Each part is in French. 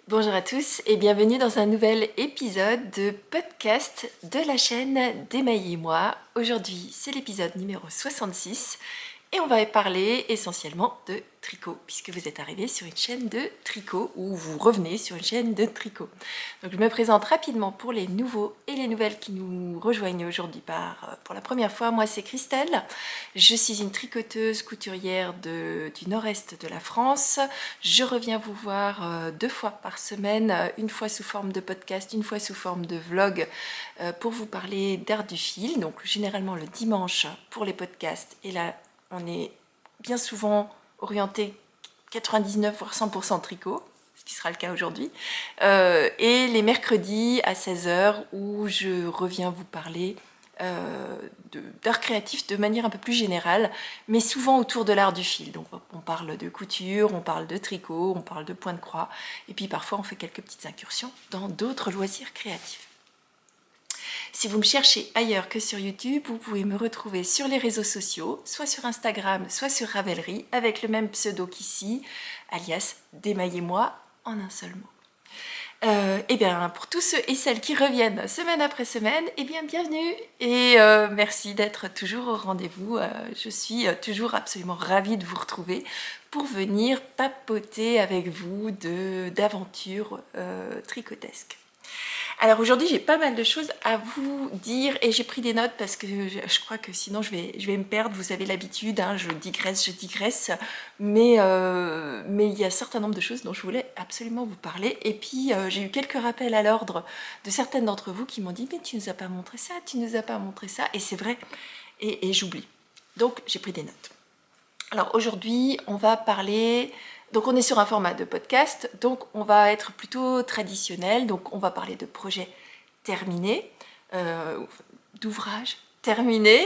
Bonjour à tous et bienvenue dans un nouvel épisode de podcast de la chaîne d'Emaï et moi. Aujourd'hui, c'est l'épisode numéro 66 et on va parler essentiellement de tricot puisque vous êtes arrivé sur une chaîne de tricot ou vous revenez sur une chaîne de tricot. Donc je me présente rapidement pour les nouveaux et les nouvelles qui nous rejoignent aujourd'hui pour la première fois. Moi, c'est Christelle. Je suis une tricoteuse couturière du nord-est de la France. Je reviens vous voir 2 fois par semaine, une fois sous forme de podcast, une fois sous forme de vlog pour vous parler d'art du fil. Donc généralement le dimanche pour les podcasts. Et là, on est bien souvent orienté 99 voire 100% tricot, ce qui sera le cas aujourd'hui. Et les mercredis à 16h où je reviens vous parler d'art créatif de manière un peu plus générale, mais souvent autour de l'art du fil. Donc on parle de couture, on parle de tricot, on parle de point de croix, et puis parfois on fait quelques petites incursions dans d'autres loisirs créatifs. Si vous me cherchez ailleurs que sur YouTube, vous pouvez me retrouver sur les réseaux sociaux, soit sur Instagram, soit sur Ravelry, avec le même pseudo qu'ici, alias d'Emaï-et-moi en un seul mot. Et bien pour tous ceux et celles qui reviennent semaine après semaine, et bien bienvenue et merci d'être toujours au rendez-vous. Je suis toujours absolument ravie de vous retrouver pour venir papoter avec vous d'aventures tricotesques. Alors aujourd'hui, j'ai pas mal de choses à vous dire et j'ai pris des notes parce que je crois que sinon je vais me perdre. Vous avez l'habitude, hein, je digresse, mais il y a un certain nombre de choses dont je voulais absolument vous parler. Et puis j'ai eu quelques rappels à l'ordre de certaines d'entre vous qui m'ont dit « mais tu nous as pas montré ça, tu nous as pas montré ça » et c'est vrai, et j'oublie. Donc j'ai pris des notes. Alors aujourd'hui, on va parler... Donc on est sur un format de podcast, donc on va être plutôt traditionnel, donc on va parler de projets terminés, d'ouvrages terminés,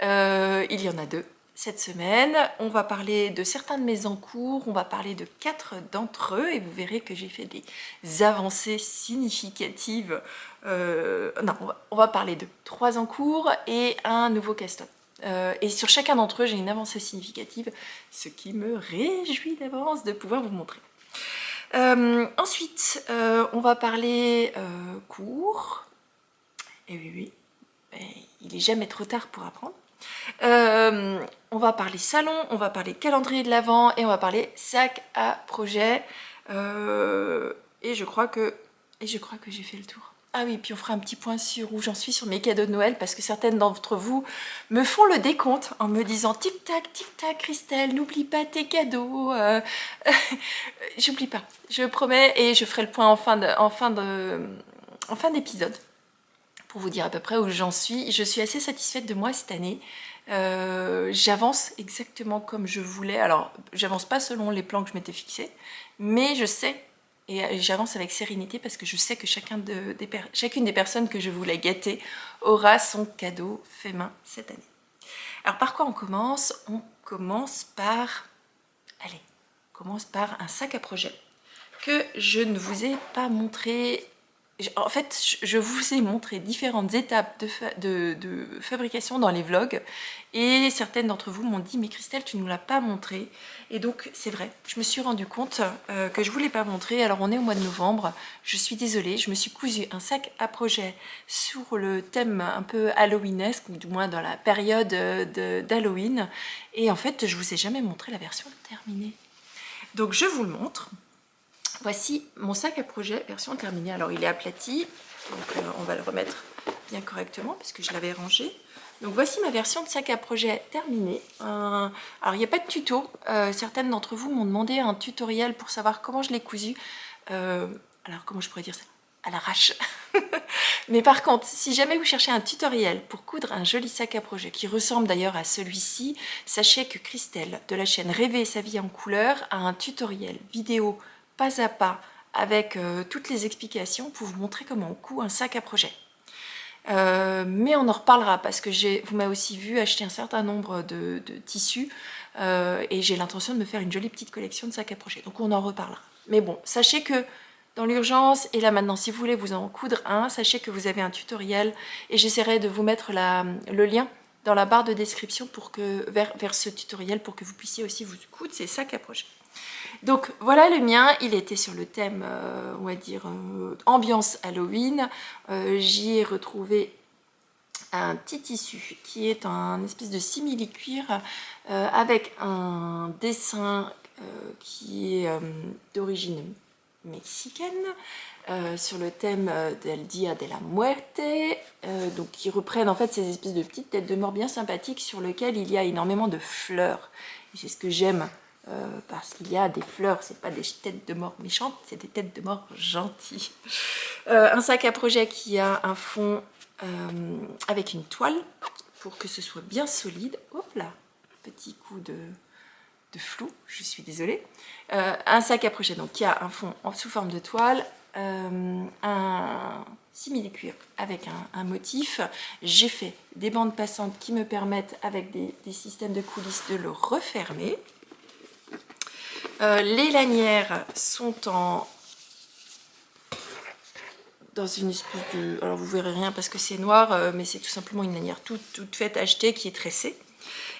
il y en a 2 cette semaine. On va parler de certains de mes en cours, on va parler de 4 d'entre eux, et vous verrez que j'ai fait des avancées significatives. Non, on va parler de 3 en cours et un nouveau cast-up. Et sur chacun d'entre eux, j'ai une avancée significative, ce qui me réjouit d'avance de pouvoir vous montrer. Ensuite, on va parler cours. Et oui, il n'est jamais trop tard pour apprendre. On va parler salon, on va parler calendrier de l'Avent et on va parler sac à projet. Et je crois que j'ai fait le tour. Ah oui, puis on fera un petit point sur où j'en suis sur mes cadeaux de Noël, parce que certaines d'entre vous me font le décompte en me disant tic-tac, Christelle, n'oublie pas tes cadeaux. J'oublie pas, je promets, et je ferai le point en fin d'épisode pour vous dire à peu près où j'en suis. Je suis assez satisfaite de moi cette année. J'avance exactement comme je voulais. Alors, j'avance pas selon les plans que je m'étais fixés, mais je sais, et j'avance avec sérénité parce que je sais que chacune des personnes que je voulais gâter aura son cadeau fait main cette année. Alors, par quoi on commence? On commence par... Allez, on commence par un sac à projet que je ne vous ai pas montré. En fait, je vous ai montré différentes étapes de fabrication dans les vlogs, et certaines d'entre vous m'ont dit « mais Christelle, tu ne nous l'as pas montré ». Et donc, c'est vrai, je me suis rendu compte que je ne vous l'ai pas montré. Alors, on est au mois de novembre, je suis désolée, je me suis cousu un sac à projet sur le thème un peu halloweenesque, ou du moins dans la période d'Halloween, et en fait, je ne vous ai jamais montré la version terminée. Donc, je vous le montre. Voici mon sac à projet version terminée. Alors il est aplati, donc on va le remettre bien correctement parce que je l'avais rangé. Donc voici ma version de sac à projet terminée. Alors il n'y a pas de tuto. Certaines d'entre vous m'ont demandé un tutoriel pour savoir comment je l'ai cousu. Alors comment je pourrais dire ça? À l'arrache. Mais par contre, si jamais vous cherchez un tutoriel pour coudre un joli sac à projet qui ressemble d'ailleurs à celui-ci, sachez que Christelle de la chaîne Rêver sa vie en couleur a un tutoriel vidéo pas à pas avec toutes les explications pour vous montrer comment on coud un sac à projet. Mais on en reparlera parce que vous m'avez aussi vu acheter un certain nombre de tissus et j'ai l'intention de me faire une jolie petite collection de sacs à projet. Donc on en reparlera. Mais bon, sachez que dans l'urgence, et là maintenant, si vous voulez vous en coudre un, sachez que vous avez un tutoriel et j'essaierai de vous mettre le lien dans la barre de description vers ce tutoriel pour que vous puissiez aussi vous coudre ces sacs à projet. Donc voilà le mien, il était sur le thème, on va dire, ambiance Halloween. J'y ai retrouvé un petit tissu qui est un espèce de simili-cuir avec un dessin qui est d'origine mexicaine sur le thème del Dia de la Muerte, donc qui reprennent en fait ces espèces de petites têtes de mort bien sympathiques sur lesquelles il y a énormément de fleurs. Et c'est ce que j'aime parce qu'il y a des fleurs, c'est pas des têtes de mort méchantes, c'est des têtes de mort gentilles. Un sac à projet qui a un fond avec une toile pour que ce soit bien solide. Hop là, petit coup de flou, je suis désolée. Un sac à projet donc qui a un fond sous forme de toile, un simili-cuir avec un motif. J'ai fait des bandes passantes qui me permettent avec des systèmes de coulisses de le refermer. Les lanières sont dans une espèce de... Alors vous verrez rien parce que c'est noir, mais c'est tout simplement une lanière toute faite, achetée, qui est tressée.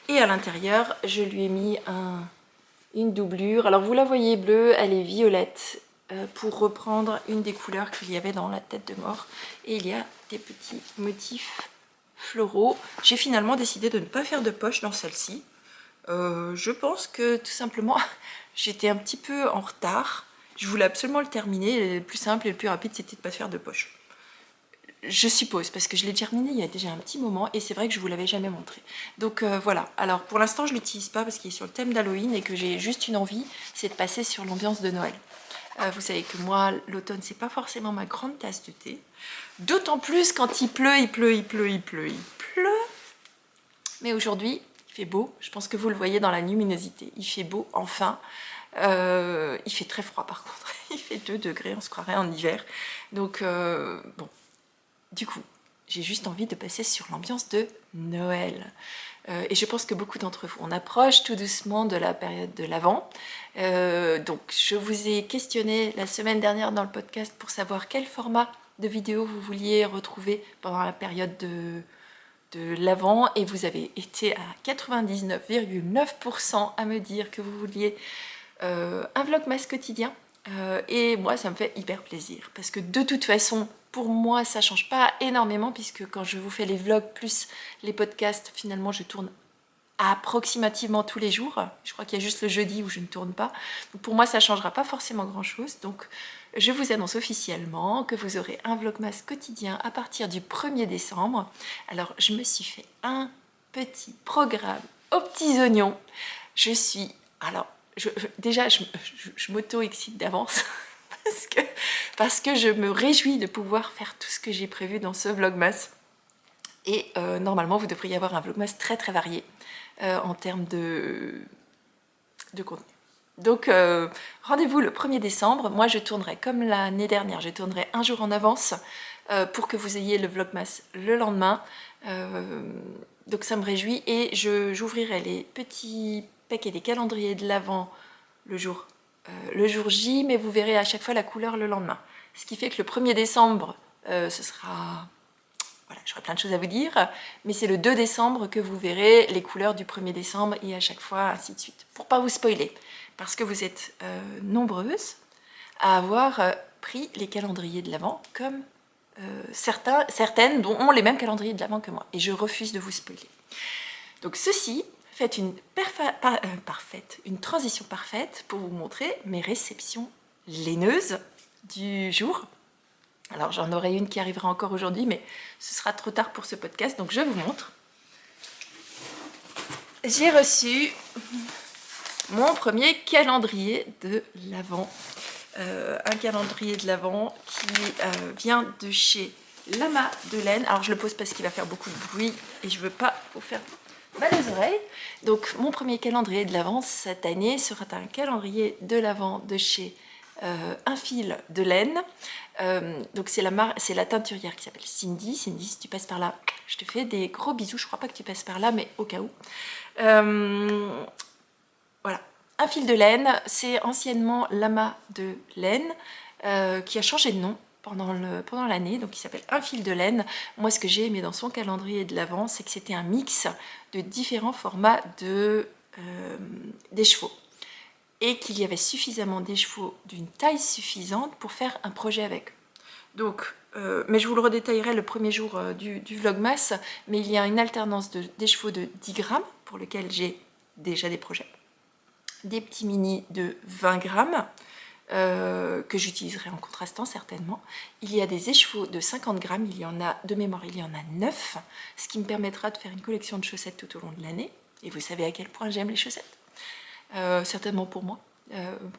Et à l'intérieur, je lui ai mis une doublure. Alors vous la voyez bleue, elle est violette, pour reprendre une des couleurs qu'il y avait dans la tête de mort. Et il y a des petits motifs floraux. J'ai finalement décidé de ne pas faire de poche dans celle-ci. Je pense que tout simplement, j'étais un petit peu en retard. Je voulais absolument le terminer. Le plus simple et le plus rapide, c'était de ne pas faire de poche. Je suppose, parce que je l'ai terminé il y a déjà un petit moment et c'est vrai que je ne vous l'avais jamais montré. Donc voilà, alors pour l'instant je ne l'utilise pas parce qu'il est sur le thème d'Halloween et que j'ai juste une envie, c'est de passer sur l'ambiance de Noël. Vous savez que moi, l'automne, c'est pas forcément ma grande tasse de thé. D'autant plus quand il pleut. Mais aujourd'hui, il fait beau, je pense que vous le voyez dans la luminosité. Il fait beau, enfin. Il fait très froid par contre, il fait 2 degrés, on se croirait en hiver. Donc bon. Du coup, j'ai juste envie de passer sur l'ambiance de Noël. Et je pense que beaucoup d'entre vous, on approche tout doucement de la période de l'Avent. Donc, je vous ai questionné la semaine dernière dans le podcast pour savoir quel format de vidéo vous vouliez retrouver pendant la période de l'Avent. Et vous avez été à 99,9% à me dire que vous vouliez un vlogmas quotidien. Et moi, ça me fait hyper plaisir parce que de toute façon, pour moi, ça change pas énormément puisque quand je vous fais les vlogs plus les podcasts, finalement, je tourne approximativement tous les jours. Je crois qu'il y a juste le jeudi où je ne tourne pas. Donc pour moi, ça changera pas forcément grand-chose. Donc, je vous annonce officiellement que vous aurez un vlogmas quotidien à partir du 1er décembre. Alors, je me suis fait un petit programme aux petits oignons. Je suis... Alors, déjà, je m'auto-excite d'avance parce que je me réjouis de pouvoir faire tout ce que j'ai prévu dans ce vlogmas. Et normalement, vous devriez avoir un vlogmas très très varié en termes de contenu. Donc, rendez-vous le 1er décembre. Moi, je tournerai comme l'année dernière. Je tournerai un jour en avance pour que vous ayez le vlogmas le lendemain. Donc, ça me réjouit. Et j'ouvrirai les petits paquets des calendriers de l'Avent le jour J, mais vous verrez à chaque fois la couleur le lendemain. Ce qui fait que le 1er décembre, ce sera... Voilà, j'aurai plein de choses à vous dire, mais c'est le 2 décembre que vous verrez les couleurs du 1er décembre et à chaque fois, ainsi de suite. Pour pas vous spoiler, parce que vous êtes nombreuses à avoir pris les calendriers de l'Avent comme certaines dont ont les mêmes calendriers de l'Avent que moi. Et je refuse de vous spoiler. Donc ceci fait une transition parfaite pour vous montrer mes réceptions laineuses du jour. Alors j'en aurai une qui arrivera encore aujourd'hui, mais ce sera trop tard pour ce podcast, donc je vous montre. J'ai reçu mon premier calendrier de l'Avent. Un calendrier de l'Avent qui vient de chez Lama de laine. Alors je le pose parce qu'il va faire beaucoup de bruit et je ne veux pas vous faire mal aux oreilles. Donc mon premier calendrier de l'Avent cette année sera un calendrier de l'Avent de chez Un Fil de laine. Donc c'est la teinturière qui s'appelle Cindy. Cindy, si tu passes par là, je te fais des gros bisous. Je crois pas que tu passes par là, mais au cas où. Voilà. Un Fil de laine, c'est anciennement Lama de laine, qui a changé de nom pendant l'année, donc il s'appelle Un Fil de laine. Moi, ce que j'ai aimé dans son calendrier de l'Avent, c'est que c'était un mix de différents formats d'écheveaux. et qu'il y avait suffisamment d'écheveaux d'une taille suffisante pour faire un projet avec. Donc, mais je vous le redétaillerai le premier jour du Vlogmas, mais il y a une alternance d'écheveaux de 10 grammes pour lequel j'ai déjà des projets. Des petits mini de 20 grammes que j'utiliserai en contrastant certainement. Il y a des écheveaux de 50 grammes, il y en a, de mémoire, il y en a 9, ce qui me permettra de faire une collection de chaussettes tout au long de l'année. Et vous savez à quel point j'aime les chaussettes, certainement pour moi.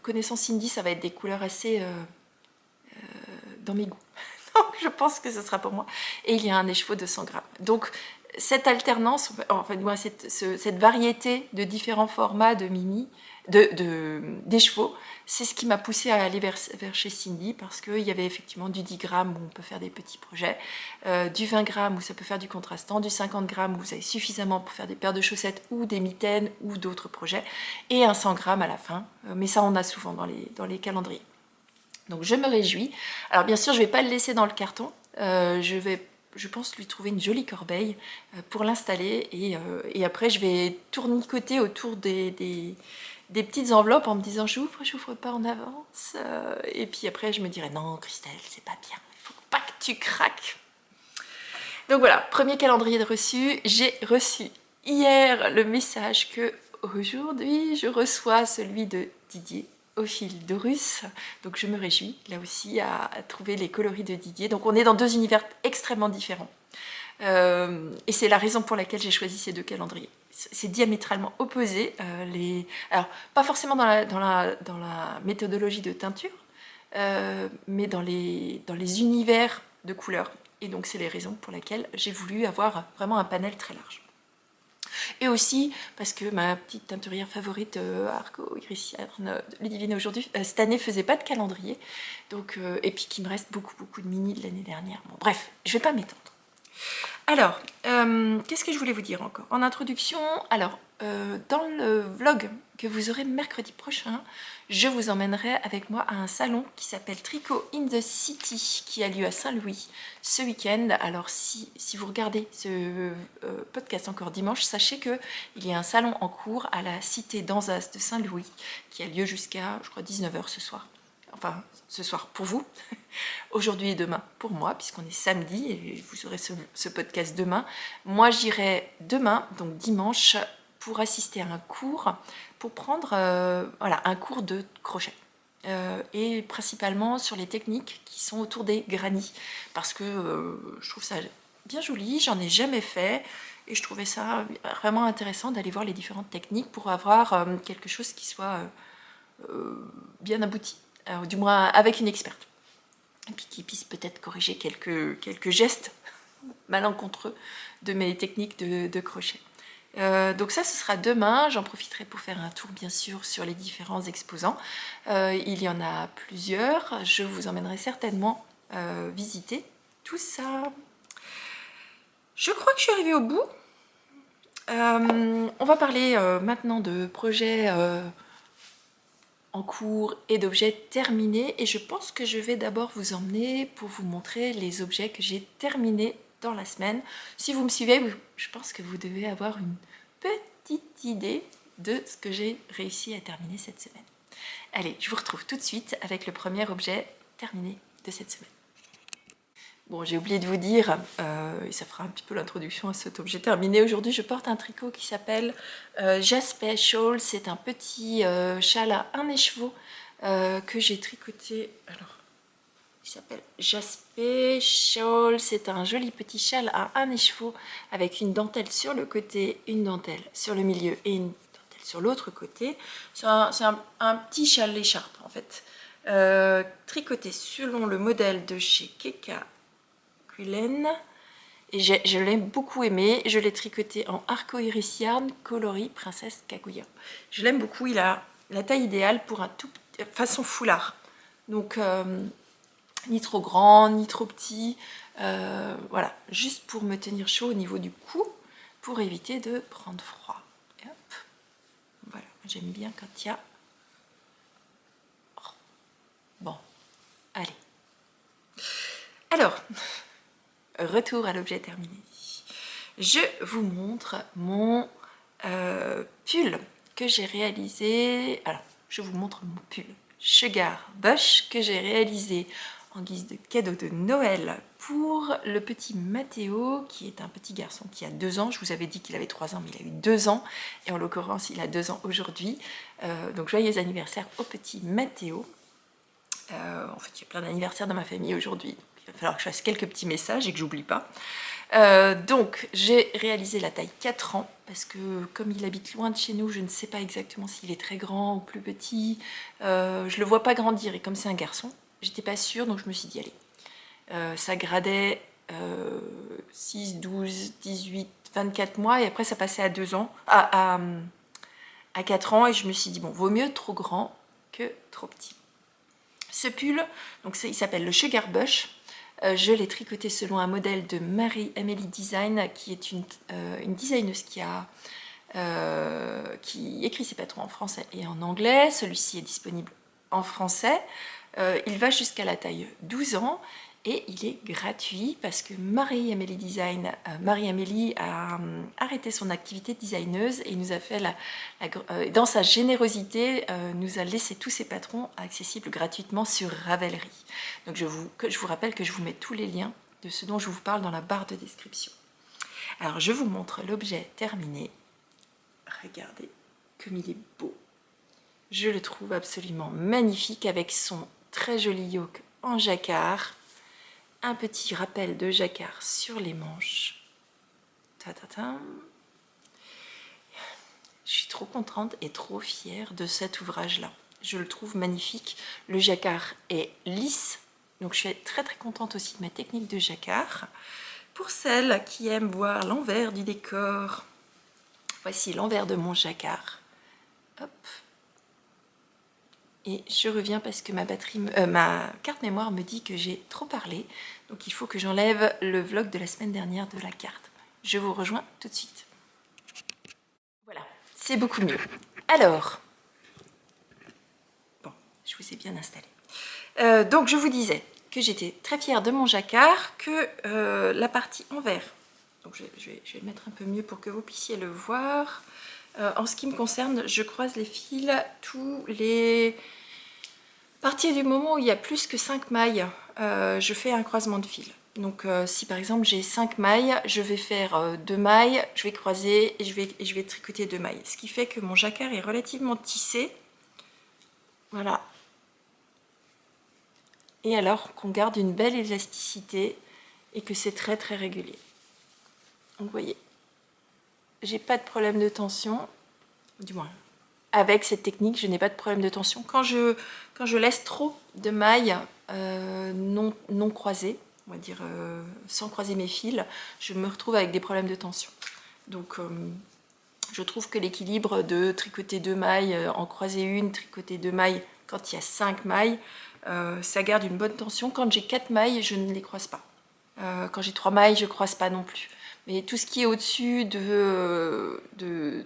Connaissant Cindy, ça va être des couleurs assez dans mes goûts. Donc je pense que ce sera pour moi. Et il y a un écheveau de 100 grammes. Donc cette alternance, enfin moi, cette variété de différents formats de mini, d'écheveaux, c'est ce qui m'a poussée à aller vers chez Cindy, parce qu'il y avait effectivement du 10 grammes où on peut faire des petits projets, du 20 grammes où ça peut faire du contrastant, du 50 grammes où vous avez suffisamment pour faire des paires de chaussettes ou des mitaines ou d'autres projets, et un 100 grammes à la fin. Mais ça, on a souvent dans les calendriers. Donc je me réjouis. Alors bien sûr, je ne vais pas le laisser dans le carton. Je pense lui trouver une jolie corbeille pour l'installer. Et après, je vais tournicoter autour des petites enveloppes en me disant j'ouvre pas en avance. Et puis après, je me dirai non, Christelle, c'est pas bien. Il faut pas que tu craques. Donc voilà, premier calendrier de reçu. J'ai reçu hier le message que aujourd'hui, je reçois celui de Didier au fil d'Horus, donc je me réjouis là aussi à trouver les coloris de Didier. Donc on est dans deux univers extrêmement différents, et c'est la raison pour laquelle j'ai choisi ces deux calendriers. C'est diamétralement opposé, alors pas forcément dans la méthodologie de teinture, mais dans les univers de couleurs, et donc c'est les raisons pour lesquelles j'ai voulu avoir vraiment un panel très large. Et aussi parce que ma petite teinturière favorite, Arco Iris-Cerne, Ludivine aujourd'hui, cette année faisait pas de calendrier, donc, et puis qu'il me reste beaucoup de mini de l'année dernière. Bon, bref, je vais pas m'étendre. Alors, qu'est-ce que je voulais vous dire encore en introduction? Alors, dans le vlog que vous aurez mercredi prochain, je vous emmènerai avec moi à un salon qui s'appelle Tricot in the City, qui a lieu à Saint-Louis ce week-end. Alors, si vous regardez ce podcast encore dimanche, sachez qu'il y a un salon en cours à la cité d'Anzas de Saint-Louis, qui a lieu jusqu'à, je crois, 19h ce soir. Enfin, ce soir pour vous, aujourd'hui et demain pour moi, puisqu'on est samedi, et vous aurez ce podcast demain. Moi, j'irai demain, donc dimanche, pour assister à un cours, pour prendre voilà, un cours de crochet. Et principalement sur les techniques qui sont autour des grannies, parce que je trouve ça bien joli, j'en ai jamais fait, et je trouvais ça vraiment intéressant d'aller voir les différentes techniques pour avoir quelque chose qui soit bien abouti. Du moins avec une experte, et puis qui puisse peut-être corriger quelques gestes malencontreux de mes techniques de crochet. Donc ça, ce sera demain. J'en profiterai pour faire un tour, bien sûr, sur les différents exposants. Il y en a plusieurs. Je vous emmènerai certainement visiter tout ça. Je crois que je suis arrivée au bout. On va parler maintenant de projets en cours et d'objets terminés, et je pense que je vais d'abord vous emmener pour vous montrer les objets que j'ai terminés dans la semaine. Si vous me suivez, je pense que vous devez avoir une petite idée de ce que j'ai réussi à terminer cette semaine. Allez, je vous retrouve tout de suite avec le premier objet terminé de cette semaine. Bon, j'ai oublié de vous dire, et ça fera un petit peu l'introduction à cet objet terminé. Aujourd'hui, je porte un tricot qui s'appelle Jasper Shawl. C'est un petit châle à un écheveau que j'ai tricoté. Alors, il s'appelle Jasper Shawl. C'est un joli petit châle à un écheveau avec une dentelle sur le côté, une dentelle sur le milieu et une dentelle sur l'autre côté. C'est un petit châle écharpe en fait. Tricoté selon le modèle de chez Keka Quillen, et je l'ai beaucoup aimé. Je l'ai tricoté en Arco Iris Yarn coloris Princesse Kaguya. Je l'aime beaucoup, il a la taille idéale pour un tout façon foulard, donc ni trop grand ni trop petit, voilà, juste pour me tenir chaud au niveau du cou pour éviter de prendre froid. Et hop. Voilà, j'aime bien quand il y a bon, allez, alors retour à l'objet terminé. Je vous montre mon pull que j'ai réalisé. Alors, je vous montre mon pull Sugar Bush que j'ai réalisé en guise de cadeau de Noël pour le petit Mathéo, qui est un petit garçon qui a 2 ans. Je vous avais dit qu'il avait 3 ans, mais il a eu 2 ans. Et en l'occurrence, il a 2 ans aujourd'hui. Donc joyeux anniversaire au petit Mathéo. En fait, il y a plein d'anniversaires dans ma famille aujourd'hui. Il va falloir que je fasse quelques petits messages et que j'oublie pas. Donc j'ai réalisé la taille 4 ans parce que comme il habite loin de chez nous, je ne sais pas exactement s'il est très grand ou plus petit. Je le vois pas grandir et comme c'est un garçon, j'étais pas sûre, donc je me suis dit allez. Ça gradait 6, 12, 18, 24 mois et après ça passait à 2 ans, à 4 ans et je me suis dit bon, vaut mieux trop grand que trop petit. Ce pull, donc il s'appelle le Sugar Bush. Je l'ai tricoté selon un modèle de Marie-Amélie Design, qui est une designeuse qui écrit ses patrons en français et en anglais. Celui-ci est disponible en français. Il va jusqu'à la taille 12 ans et il est gratuit parce que Marie-Amélie Design, Marie-Amélie a arrêté son activité de designeuse et nous a fait dans sa générosité, nous a laissé tous ses patrons accessibles gratuitement sur Ravelry. Donc je vous rappelle que je vous mets tous les liens de ce dont je vous parle dans la barre de description. Alors je vous montre l'objet terminé. Regardez comme il est beau. Je le trouve absolument magnifique avec son très joli yoke en jacquard. Un petit rappel de jacquard sur les manches. Ta-ta-ta. Je suis trop contente et trop fière de cet ouvrage-là. Je le trouve magnifique. Le jacquard est lisse, donc je suis très très contente aussi de ma technique de jacquard. Pour celles qui aiment voir l'envers du décor, voici l'envers de mon jacquard. Hop. Et je reviens parce que ma carte mémoire me dit que j'ai trop parlé. Donc il faut que j'enlève le vlog de la semaine dernière de la carte. Je vous rejoins tout de suite. Voilà, c'est beaucoup mieux. Alors, bon, je vous ai bien installé. Donc je vous disais que j'étais très fière de mon jacquard, que la partie envers. Donc je vais le mettre un peu mieux pour que vous puissiez le voir. En ce qui me concerne, je croise les fils tous les... À partir du moment où il y a plus que 5 mailles, je fais un croisement de fil. Donc si par exemple j'ai 5 mailles, je vais faire 2 mailles, je vais croiser et je vais tricoter 2 mailles. Ce qui fait que mon jacquard est relativement tissé. Voilà. Et alors qu'on garde une belle élasticité et que c'est très très régulier. Donc vous voyez, j'ai pas de problème de tension, du moins avec cette technique je n'ai pas de problème de tension. Quand je laisse trop de mailles non croisées, on va dire sans croiser mes fils, je me retrouve avec des problèmes de tension. Donc je trouve que l'équilibre de tricoter 2 mailles, en croiser une, tricoter 2 mailles quand il y a 5 mailles, ça garde une bonne tension. Quand j'ai 4 mailles, je ne les croise pas. Quand j'ai 3 mailles, je ne croise pas non plus. Mais tout ce qui est au-dessus de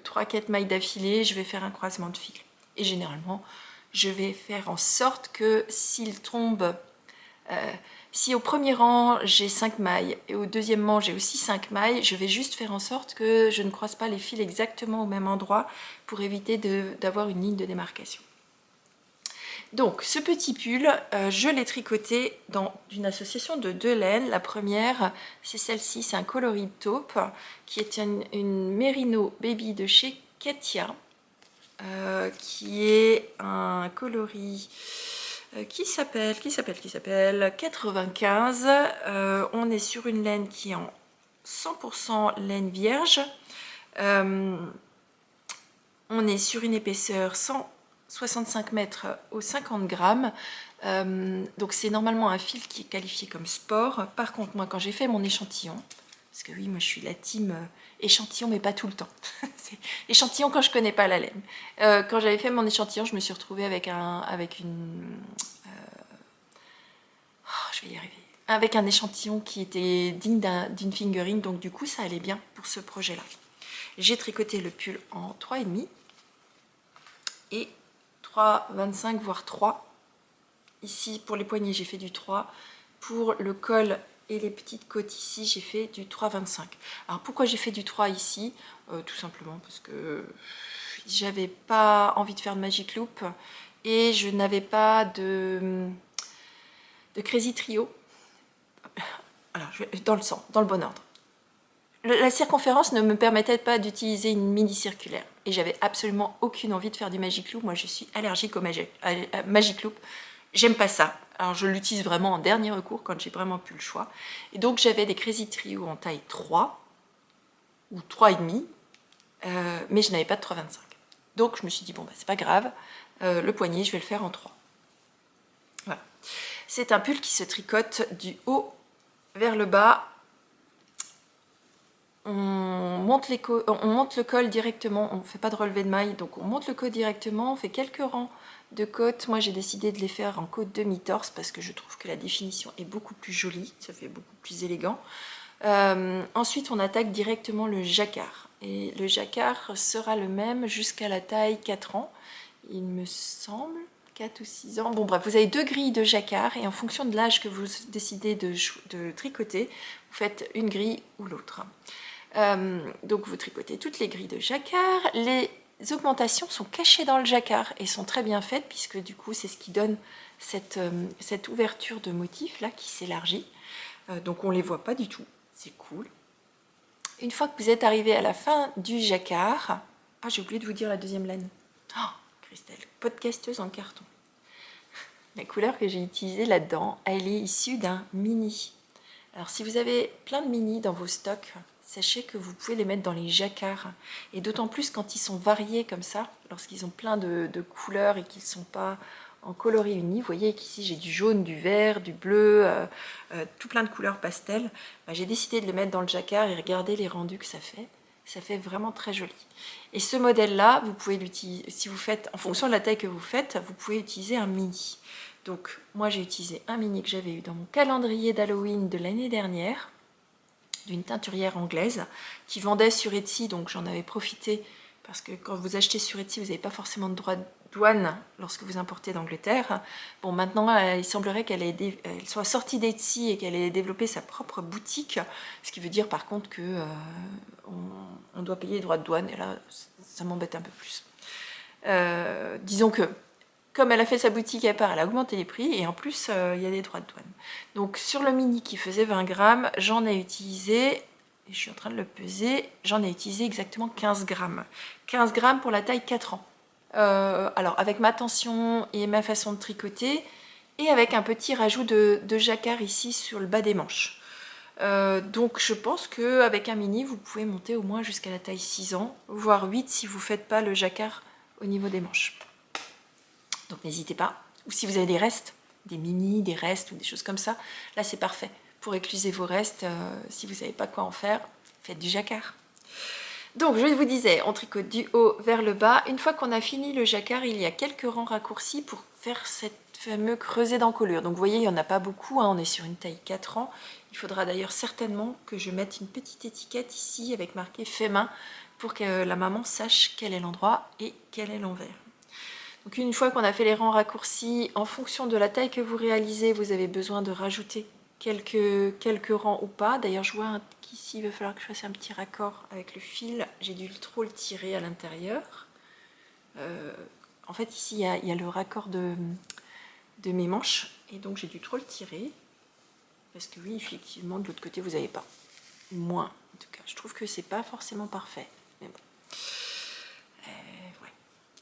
3-4 mailles d'affilée, je vais faire un croisement de fil. Et généralement, je vais faire en sorte que s'il tombe... si au premier rang j'ai 5 mailles et au deuxième rang j'ai aussi 5 mailles, je vais juste faire en sorte que je ne croise pas les fils exactement au même endroit pour éviter d'avoir une ligne de démarcation. Donc ce petit pull, je l'ai tricoté dans une association de 2 laines. La première, c'est celle-ci, c'est un coloris taupe, qui est une Merino Baby de chez Katia, qui est un coloris qui s'appelle 95. On est sur une laine qui est en 100% laine vierge. On est sur une épaisseur 165 mètres au 50 grammes. Donc c'est normalement un fil qui est qualifié comme sport. Par contre, moi quand j'ai fait mon échantillon, parce que oui, moi je suis la team échantillon, mais pas tout le temps. C'est échantillon quand je connais pas la laine. Quand j'avais fait mon échantillon, je me suis retrouvée avec je vais y arriver. Avec un échantillon qui était digne d'une fingering, donc du coup ça allait bien pour ce projet-là. J'ai tricoté le pull en 3,5 et 3,25 voire 3. Ici pour les poignets j'ai fait du 3. Pour le col et les petites côtes ici j'ai fait du 3,25. Alors pourquoi j'ai fait du 3 ici? Tout simplement parce que J'avais pas envie de faire de Magic Loop et je n'avais pas de Crazy Trio. Alors, dans le bon ordre. La circonférence ne me permettait pas d'utiliser une mini circulaire et j'avais absolument aucune envie de faire du Magic Loop. Moi, je suis allergique au Magic Loop. J'aime pas ça. Alors, je l'utilise vraiment en dernier recours quand j'ai vraiment plus le choix. Et donc, j'avais des Crazy Trio en taille 3 ou 3,5, mais je n'avais pas de 3,25. Donc, je me suis dit, bon, bah, c'est pas grave, le poignet, je vais le faire en 3. Voilà. C'est un pull qui se tricote du haut vers le bas. On monte le col directement, on ne fait pas de relevé de maille, donc on monte le col directement, on fait quelques rangs de côtes. Moi j'ai décidé de les faire en côte demi-torse parce que je trouve que la définition est beaucoup plus jolie, ça fait beaucoup plus élégant. Ensuite on attaque directement le jacquard, et le jacquard sera le même jusqu'à la taille 4 ans, il me semble. 4 ou 6 ans. Bon bref, vous avez 2 grilles de jacquard et en fonction de l'âge que vous décidez de tricoter, vous faites une grille ou l'autre. Donc vous tricotez toutes les grilles de jacquard. Les augmentations sont cachées dans le jacquard et sont très bien faites puisque du coup c'est ce qui donne cette ouverture de motif là qui s'élargit. Donc on ne les voit pas du tout, c'est cool. Une fois que vous êtes arrivé à la fin du jacquard, ah j'ai oublié de vous dire la deuxième laine. Oh, Christelle, podcasteuse en carton. La couleur que j'ai utilisée là-dedans, elle est issue d'un mini. Alors si vous avez plein de mini dans vos stocks, sachez que vous pouvez les mettre dans les jacquards. Et d'autant plus quand ils sont variés comme ça, lorsqu'ils ont plein de couleurs et qu'ils ne sont pas en coloris unis. Vous voyez qu'ici j'ai du jaune, du vert, du bleu, tout plein de couleurs pastel. J'ai décidé de les mettre dans le jacquard et regardez les rendus que ça fait. Ça fait vraiment très joli. Et ce modèle-là, vous pouvez l'utiliser, si vous faites, en fonction de la taille que vous faites, vous pouvez utiliser un mini. Donc moi j'ai utilisé un mini que j'avais eu dans mon calendrier d'Halloween de l'année dernière, d'une teinturière anglaise, qui vendait sur Etsy, donc j'en avais profité, parce que quand vous achetez sur Etsy, vous n'avez pas forcément de droit de douane lorsque vous importez d'Angleterre. Bon, maintenant, il semblerait qu'elle soit sortie d'Etsy et qu'elle ait développé sa propre boutique, ce qui veut dire par contre que on doit payer les droits de douane, et là, ça m'embête un peu plus. Disons que, comme elle a fait sa boutique à part, elle a augmenté les prix, et en plus, il y a des droits de douane. Donc, sur le mini qui faisait 20 grammes, j'en ai utilisé, et je suis en train de le peser, j'en ai utilisé exactement 15 grammes. 15 grammes pour la taille 4 ans. Alors, avec ma tension et ma façon de tricoter, et avec un petit rajout de jacquard ici sur le bas des manches. Donc je pense qu'avec un mini, vous pouvez monter au moins jusqu'à la taille 6 ans, voire 8 si vous ne faites pas le jacquard au niveau des manches. Donc n'hésitez pas. Ou si vous avez des restes, des mini, des restes ou des choses comme ça, là c'est parfait. Pour écluser vos restes, si vous ne savez pas quoi en faire, faites du jacquard. Donc je vous disais, on tricote du haut vers le bas. Une fois qu'on a fini le jacquard, il y a quelques rangs raccourcis pour faire cette fameux creuset d'encolure. Donc vous voyez, il n'y en a pas beaucoup, hein, on est sur une taille 4 ans. Il faudra d'ailleurs certainement que je mette une petite étiquette ici avec marqué fait main pour que la maman sache quel est l'endroit et quel est l'envers. Donc une fois qu'on a fait les rangs raccourcis, en fonction de la taille que vous réalisez, vous avez besoin de rajouter quelques rangs ou pas. D'ailleurs je vois qu'ici il va falloir que je fasse un petit raccord avec le fil. J'ai dû trop le tirer à l'intérieur. En fait ici il y a le raccord de mes manches et donc j'ai dû trop le tirer. Parce que oui, effectivement, de l'autre côté, vous n'avez pas. Moins, en tout cas. Je trouve que c'est pas forcément parfait. Mais bon. Ouais.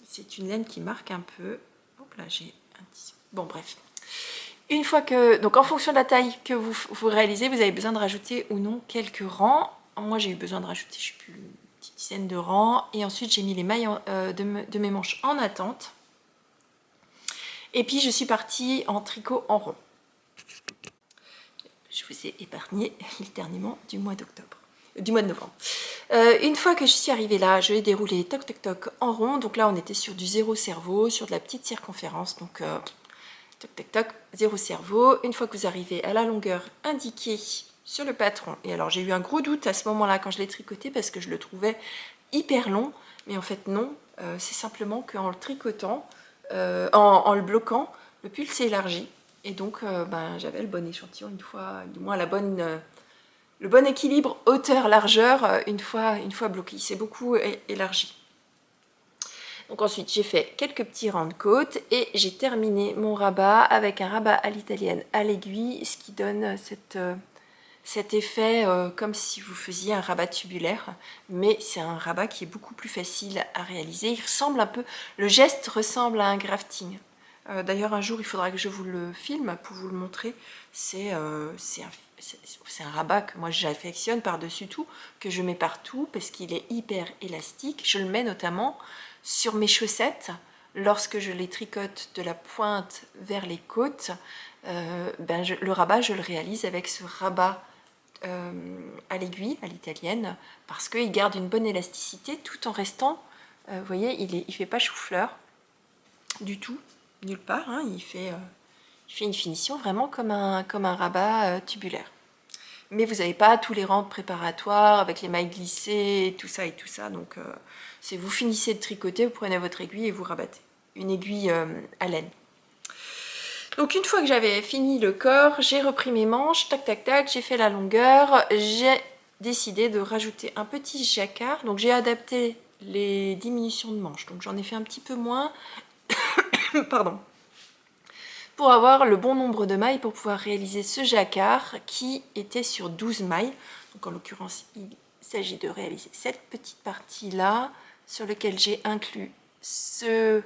C'est une laine qui marque un peu. Hop là, j'ai un tissu. Bon, bref. Une fois que... Donc, en fonction de la taille que vous réalisez, vous avez besoin de rajouter ou non quelques rangs. Moi, j'ai eu besoin de rajouter, je ne sais plus, une petite dizaine de rangs. Et ensuite, j'ai mis les mailles de mes manches en attente. Et puis, je suis partie en tricot en rond. Je vous ai épargné l'éternuement du mois d'octobre, du mois de novembre. Une fois que je suis arrivée là, je vais dérouler toc toc toc en rond. Donc là, on était sur du 0 cerveau, sur de la petite circonférence. Donc toc toc toc, 0 cerveau. Une fois que vous arrivez à la longueur indiquée sur le patron, et alors j'ai eu un gros doute à ce moment-là quand je l'ai tricoté parce que je le trouvais hyper long, mais en fait non, c'est simplement qu'en le tricotant, en le bloquant, le pull s'est élargi. Et donc, j'avais le bon échantillon une fois, du moins le bon équilibre hauteur-largeur une fois bloqué. Il s'est beaucoup élargi. Donc ensuite j'ai fait quelques petits rangs de côte et j'ai terminé mon rabat avec un rabat à l'italienne à l'aiguille, ce qui donne cet effet comme si vous faisiez un rabat tubulaire, mais c'est un rabat qui est beaucoup plus facile à réaliser. Il ressemble un peu, le geste ressemble à un grafting. D'ailleurs un jour il faudra que je vous le filme pour vous le montrer. C'est un rabat que moi j'affectionne par-dessus tout, que je mets partout parce qu'il est hyper élastique. Je le mets notamment sur mes chaussettes lorsque je les tricote de la pointe vers les côtes. Le rabat je le réalise avec ce rabat à l'aiguille, à l'italienne, parce qu'il garde une bonne élasticité tout en restant, vous voyez, il fait pas chou-fleur du tout, nulle part, hein, il fait une finition vraiment comme un rabat tubulaire. Mais vous n'avez pas tous les rangs préparatoires avec les mailles glissées et tout ça, donc c'est vous finissez de tricoter, vous prenez votre aiguille et vous rabattez. Une aiguille à laine. Donc une fois que j'avais fini le corps, j'ai repris mes manches, tac tac tac, j'ai fait la longueur, j'ai décidé de rajouter un petit jacquard, donc j'ai adapté les diminutions de manches, donc j'en ai fait un petit peu moins, pardon, pour avoir le bon nombre de mailles pour pouvoir réaliser ce jacquard qui était sur 12 mailles, donc en l'occurrence il s'agit de réaliser cette petite partie là, sur lequel j'ai inclus ce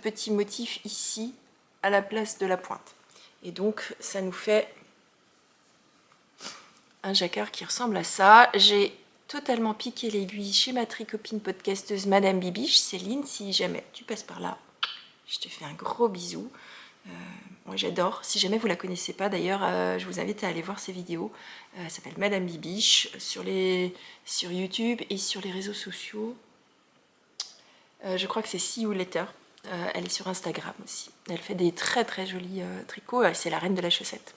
petit motif ici, à la place de la pointe. Et donc ça nous fait un jacquard qui ressemble à ça. J'ai totalement piqué l'aiguille chez ma tricopine podcasteuse Madame Bibiche. Céline, si jamais tu passes par là, je te fais un gros bisou. Moi j'adore. Si jamais vous la connaissez pas d'ailleurs, je vous invite à aller voir ses vidéos. Elle s'appelle Madame Bibiche sur YouTube et sur les réseaux sociaux. Je crois que c'est See You Later. Elle est sur Instagram aussi. Elle fait des très très jolis tricots. C'est la reine de la chaussette.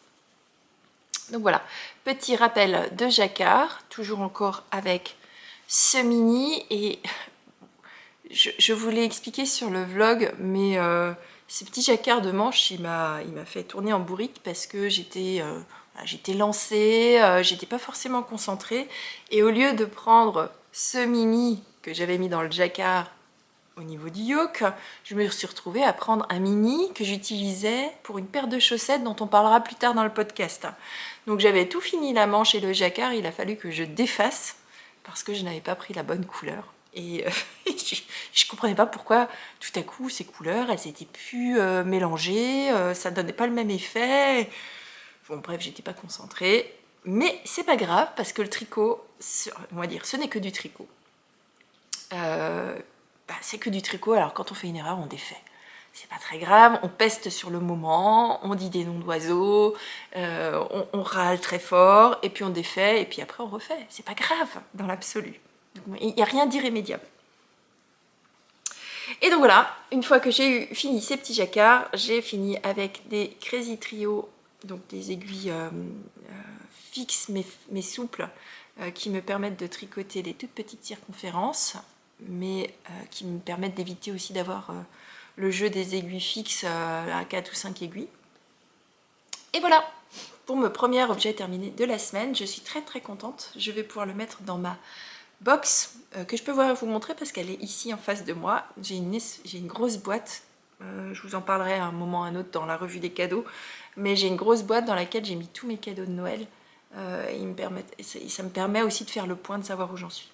Donc voilà, petit rappel de jacquard, toujours encore avec ce mini. Et je vous l'ai expliqué sur le vlog, mais ce petit jacquard de manche, il m'a fait tourner en bourrique parce que j'étais lancée, j'étais pas forcément concentrée. Et au lieu de prendre ce mini que j'avais mis dans le jacquard au niveau du yoke, je me suis retrouvée à prendre un mini que j'utilisais pour une paire de chaussettes dont on parlera plus tard dans le podcast. Donc j'avais tout fini la manche et le jacquard, il a fallu que je défasse parce que je n'avais pas pris la bonne couleur. Et je comprenais pas pourquoi tout à coup ces couleurs, elles étaient plus mélangées, ça donnait pas le même effet. Bon bref, j'étais pas concentrée. Mais c'est pas grave parce que le tricot, on va dire, ce n'est que du tricot. C'est que du tricot, alors quand on fait une erreur, on défait. C'est pas très grave, on peste sur le moment, on dit des noms d'oiseaux, on râle très fort, et puis on défait, et puis après on refait. C'est pas grave, dans l'absolu. Il n'y a rien d'irrémédiable. Et donc voilà, une fois que j'ai fini ces petits jacquards, j'ai fini avec des Crazy Trio, donc des aiguilles fixes mais souples, qui me permettent de tricoter des toutes petites circonférences, mais qui me permettent d'éviter aussi d'avoir le jeu des aiguilles fixes à 4 ou 5 aiguilles. Et voilà, pour mon premier objet terminé de la semaine, je suis très très contente. Je vais pouvoir le mettre dans ma box que je peux vous montrer parce qu'elle est ici en face de moi. J'ai une grosse boîte, je vous en parlerai à un moment ou à un autre dans la revue des cadeaux, mais j'ai une grosse boîte dans laquelle j'ai mis tous mes cadeaux de Noël. Ça me permet aussi de faire le point, de savoir où j'en suis.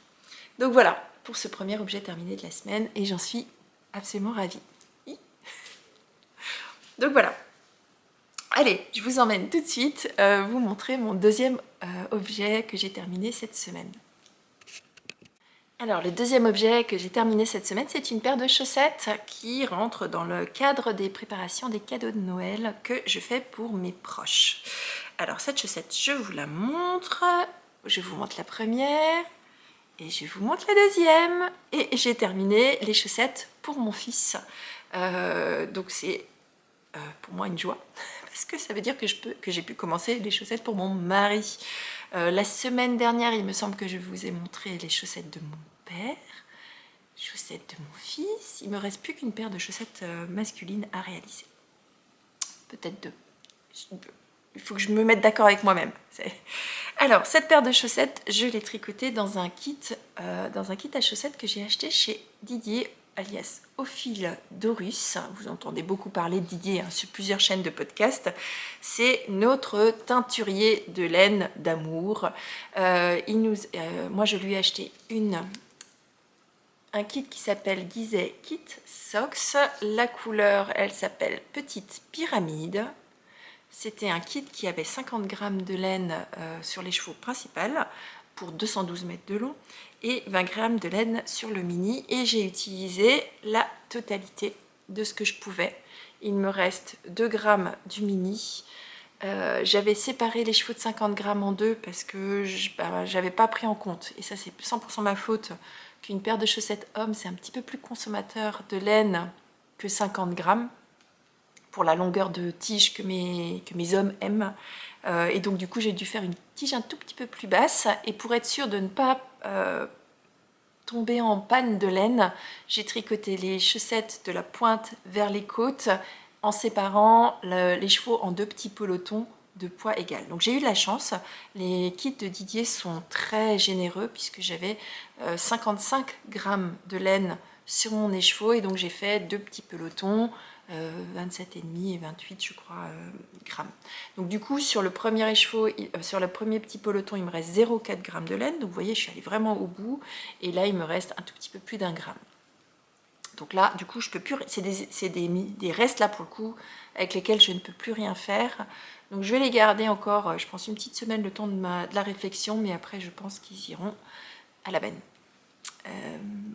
Donc voilà, pour ce premier objet terminé de la semaine, et j'en suis absolument ravie. Donc voilà. Allez, je vous emmène tout de suite vous montrer mon deuxième objet que j'ai terminé cette semaine. Alors, le deuxième objet que j'ai terminé cette semaine, c'est une paire de chaussettes qui rentre dans le cadre des préparations des cadeaux de Noël que je fais pour mes proches. Alors, cette chaussette, je vous la montre. Je vous montre la première. Et je vous montre la deuxième. Et j'ai terminé les chaussettes pour mon fils. Donc c'est pour moi une joie. Parce que ça veut dire que j'ai pu commencer les chaussettes pour mon mari. La semaine dernière, il me semble que je vous ai montré les chaussettes de mon père. Chaussettes de mon fils. Il ne me reste plus qu'une paire de chaussettes masculines à réaliser. Peut-être deux. Il faut que je me mette d'accord avec moi-même. Alors, cette paire de chaussettes, je l'ai tricotée dans un kit à chaussettes que j'ai acheté chez Didier alias Au fil d'Horus. Vous entendez beaucoup parler de Didier sur plusieurs chaînes de podcast. C'est notre teinturier de laine d'amour. Moi, je lui ai acheté un kit qui s'appelle Gizeh Kit Socks. La couleur, elle s'appelle Petite Pyramide. C'était un kit qui avait 50 grammes de laine sur les chevaux principales pour 212 mètres de long et 20 grammes de laine sur le mini, et j'ai utilisé la totalité de ce que je pouvais. Il me reste 2 grammes du mini. J'avais séparé les chevaux de 50 grammes en deux parce que j'avais pas pris en compte, et ça c'est 100% ma faute, qu'une paire de chaussettes hommes c'est un petit peu plus consommateur de laine que 50 grammes pour la longueur de tige que mes hommes aiment. Et donc du coup j'ai dû faire une tige un tout petit peu plus basse, et pour être sûre de ne pas tomber en panne de laine, j'ai tricoté les chaussettes de la pointe vers les côtes en séparant les chevaux en 2 petits pelotons de poids égal. Donc j'ai eu de la chance, les kits de Didier sont très généreux puisque j'avais 55 grammes de laine sur mon écheveau, et donc j'ai fait 2 petits pelotons, 27,5 et 28 je crois grammes. Donc du coup sur le premier écheveau, sur le premier petit peloton, il me reste 0,4 grammes de laine, donc vous voyez je suis allée vraiment au bout, et là il me reste un tout petit peu plus d'1 gramme. Donc là du coup je peux plus, c'est des restes là pour le coup avec lesquels je ne peux plus rien faire, donc je vais les garder encore je pense une petite semaine, le temps de la réflexion, mais après je pense qu'ils iront à la benne.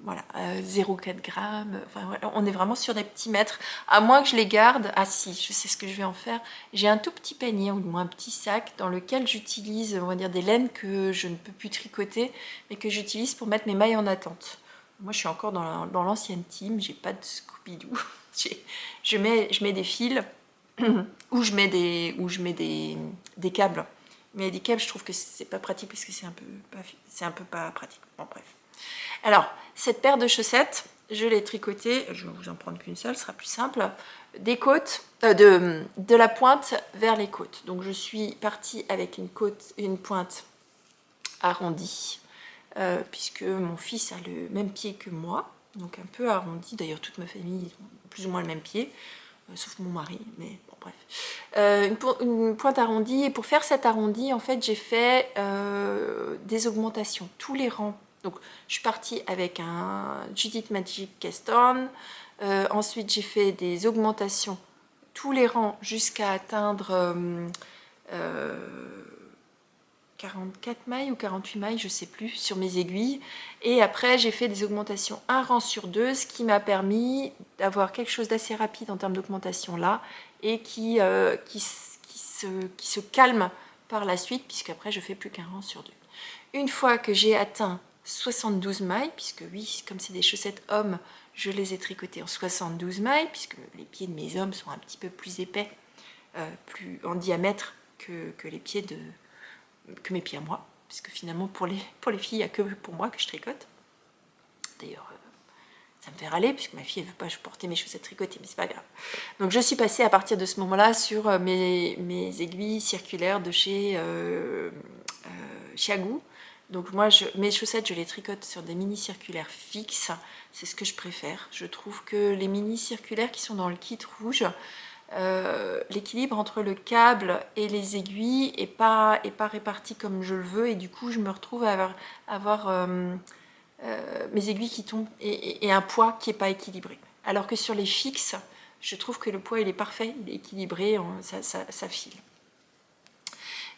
Voilà, 0,4 grammes, enfin, voilà, on est vraiment sur des petits mètres, à moins que je les garde. Ah si, je sais ce que je vais en faire, j'ai un tout petit panier, ou du moins un petit sac, dans lequel j'utilise, on va dire, des laines que je ne peux plus tricoter, mais que j'utilise pour mettre mes mailles en attente. Moi je suis encore dans l'ancienne team, j'ai pas de Scooby-Doo, je mets des fils, ou je mets des câbles, mais des câbles je trouve que c'est pas pratique parce que c'est un peu pas pratique, bon bref. Alors, cette paire de chaussettes, je l'ai tricotée, je vais vous en prendre qu'une seule, ce sera plus simple, des côtes, de la pointe vers les côtes. Donc je suis partie avec une pointe arrondie, puisque mon fils a le même pied que moi, donc un peu arrondi, d'ailleurs toute ma famille a plus ou moins le même pied, sauf mon mari, mais bon bref. Une pointe arrondie, et pour faire cet arrondi, en fait, j'ai fait des augmentations, tous les rangs. Donc, je suis partie avec un Judith Magic Cast On. Ensuite, j'ai fait des augmentations, tous les rangs, jusqu'à atteindre 44 mailles ou 48 mailles, je sais plus, sur mes aiguilles. Et après, j'ai fait des augmentations un rang sur deux, ce qui m'a permis d'avoir quelque chose d'assez rapide en termes d'augmentation là, et qui se calme par la suite, puisqu'après, je fais plus qu'un rang sur deux. Une fois que j'ai atteint 72 mailles, puisque oui, comme c'est des chaussettes hommes, je les ai tricotées en 72 mailles, puisque les pieds de mes hommes sont un petit peu plus épais, plus en diamètre que les pieds que mes pieds à moi, puisque finalement pour les filles, il n'y a que pour moi que je tricote. D'ailleurs, ça me fait râler, puisque ma fille, elle ne veut pas porter mes chaussettes tricotées, mais c'est pas grave. Donc je suis passée à partir de ce moment-là sur mes aiguilles circulaires de chez Chiagou. Donc moi, mes chaussettes, je les tricote sur des mini circulaires fixes, c'est ce que je préfère. Je trouve que les mini circulaires qui sont dans le kit rouge, l'équilibre entre le câble et les aiguilles est pas réparti comme je le veux, et du coup je me retrouve à avoir mes aiguilles qui tombent et un poids qui n'est pas équilibré. Alors que sur les fixes, je trouve que le poids il est parfait, il est équilibré, ça file.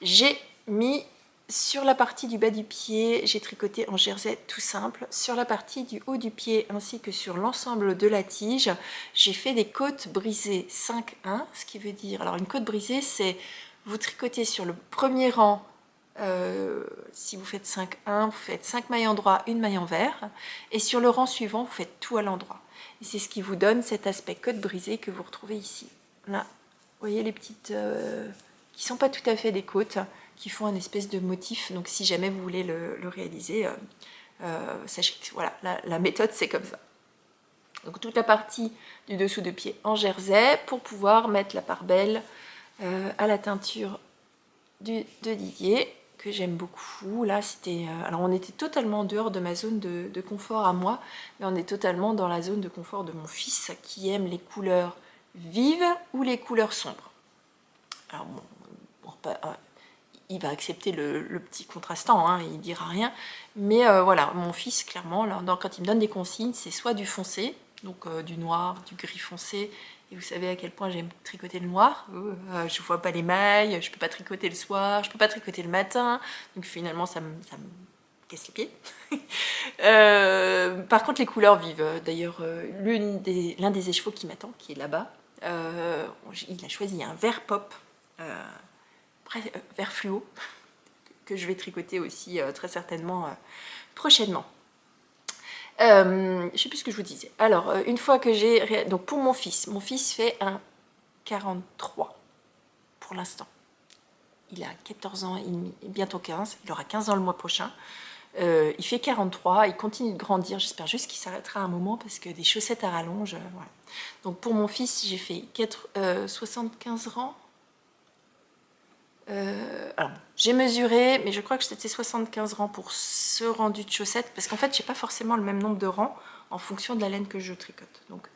J'ai mis sur la partie du bas du pied, j'ai tricoté en jersey tout simple. Sur la partie du haut du pied ainsi que sur l'ensemble de la tige, j'ai fait des côtes brisées 5-1, ce qui veut dire, alors une côte brisée, c'est vous tricotez sur le premier rang, si vous faites 5-1, vous faites 5 mailles en droit, une maille en vert, et sur le rang suivant, vous faites tout à l'endroit. Et c'est ce qui vous donne cet aspect côte brisée que vous retrouvez ici. Là, vous voyez les petites, qui ne sont pas tout à fait des côtes, qui font un espèce de motif. Donc si jamais vous voulez le réaliser, sachez que voilà, la méthode c'est comme ça. Donc toute la partie du dessous de pied en jersey pour pouvoir mettre la part belle à la teinture de Didier. que j'aime beaucoup. Là, c'était... alors, on était totalement en dehors de ma zone de confort à moi, mais on est totalement dans la zone de confort de mon fils qui aime les couleurs vives ou les couleurs sombres. Alors, il va accepter le petit contrastant, hein, il dira rien. Mais voilà, mon fils, clairement, là, quand il me donne des consignes, c'est soit du foncé, donc du noir, du gris foncé. Et vous savez à quel point j'aime tricoter le noir. Je vois pas les mailles, je peux pas tricoter le soir, je peux pas tricoter le matin. Donc finalement, ça me casse les pieds. Par contre, les couleurs vives. D'ailleurs, l'un des écheveaux qui m'attend, qui est là-bas, il a choisi un vert pop. Vert fluo que je vais tricoter aussi très certainement prochainement. Je ne sais plus ce que je vous disais. Alors, une fois que j'ai... Donc, pour mon fils fait un 43 pour l'instant. Il a 14 ans et demi, bientôt 15. Il aura 15 ans le mois prochain. Il fait 43, il continue de grandir. J'espère juste qu'il s'arrêtera un moment parce que des chaussettes à rallonge, voilà. Donc, pour mon fils, j'ai fait 75 rangs. Alors, j'ai mesuré, mais je crois que c'était 75 rangs pour ce rendu de chaussettes, parce qu'en fait, j'ai pas forcément le même nombre de rangs en fonction de la laine que je tricote. Donc,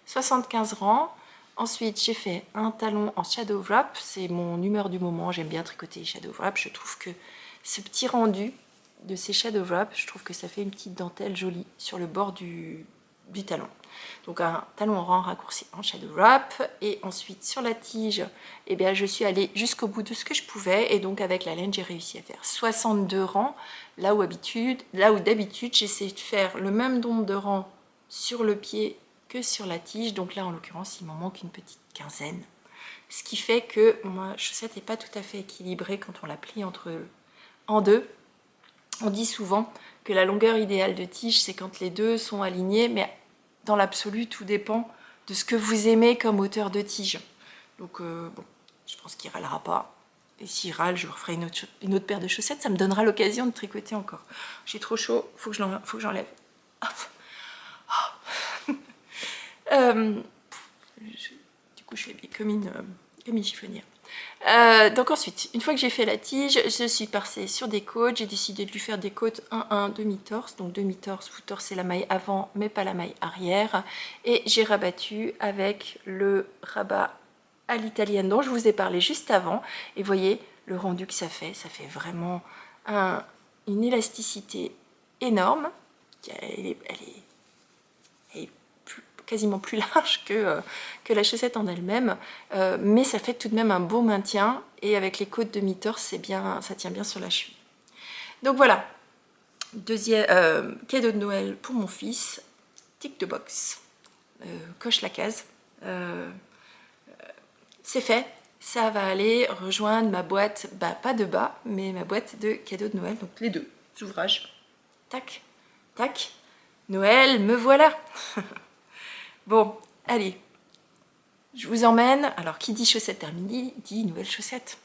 75 rangs. Ensuite, j'ai fait un talon en shadow wrap, c'est mon humeur du moment, j'aime bien tricoter les shadow wrap. Je trouve que ce petit rendu de ces shadow wrap, je trouve que ça fait une petite dentelle jolie sur le bord du talon. Donc un talon en rang raccourci en shadow wrap, et ensuite sur la tige, eh bien, je suis allée jusqu'au bout de ce que je pouvais, et donc avec la laine j'ai réussi à faire 62 rangs, là où d'habitude j'essaie de faire le même nombre de rangs sur le pied que sur la tige. Donc là en l'occurrence il m'en manque une petite quinzaine, ce qui fait que ma chaussette n'est pas tout à fait équilibrée quand on la plie en deux. On dit souvent que la longueur idéale de tige, c'est quand les deux sont alignés, mais dans l'absolu, tout dépend de ce que vous aimez comme hauteur de tige. Donc, bon, je pense qu'il râlera pas. Et s'il râle, je referai une autre paire de chaussettes. Ça me donnera l'occasion de tricoter encore. J'ai trop chaud, faut que j'enlève. Du coup, je fais bien comme une chiffonnière. Donc ensuite, une fois que j'ai fait la tige, je suis passée sur des côtes. J'ai décidé de lui faire des côtes 1-1 demi-torse. Donc demi-torse, vous torsez la maille avant, mais pas la maille arrière. Et j'ai rabattu avec le rabat à l'italienne dont je vous ai parlé juste avant. Et voyez le rendu que ça fait vraiment une élasticité énorme. Elle est quasiment plus large que la chaussette en elle-même, mais ça fait tout de même un beau maintien, et avec les côtes demi-torse, ça tient bien sur la cheville. Donc voilà, deuxième cadeau de Noël pour mon fils, tick de box, coche la case, c'est fait, ça va aller rejoindre ma boîte, pas de bas, mais ma boîte de cadeaux de Noël, donc les deux ouvrages, tac, tac, Noël, me voilà. Bon, allez, je vous emmène. Alors, qui dit chaussettes terminées, dit nouvelles chaussettes.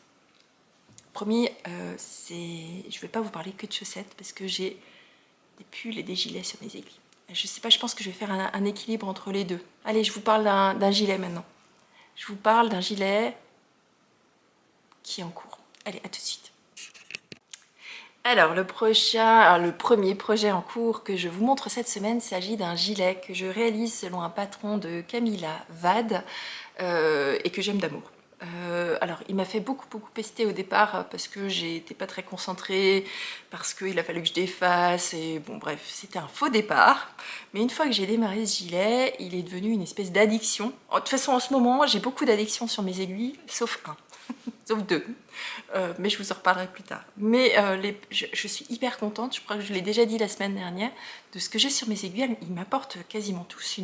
Promis, je ne vais pas vous parler que de chaussettes parce que j'ai des pulls et des gilets sur mes aiguilles. Je sais pas, je pense que je vais faire un équilibre entre les deux. Allez, je vous parle d'un gilet maintenant. Je vous parle d'un gilet qui est en cours. Allez, à tout de suite. Alors, le premier projet en cours que je vous montre cette semaine s'agit d'un gilet que je réalise selon un patron de Camilla Vade et que j'aime d'amour. Alors, il m'a fait beaucoup pester au départ parce que j'étais pas très concentrée, parce qu'il a fallu que je défasse, et bon bref, c'était un faux départ. Mais une fois que j'ai démarré ce gilet, il est devenu une espèce d'addiction. De toute façon, en ce moment, j'ai beaucoup d'addictions sur mes aiguilles, sauf un. Sauf deux, mais je vous en reparlerai plus tard. Mais je suis hyper contente, je crois que je l'ai déjà dit la semaine dernière, de ce que j'ai sur mes aiguilles. Ils m'apportent quasiment tous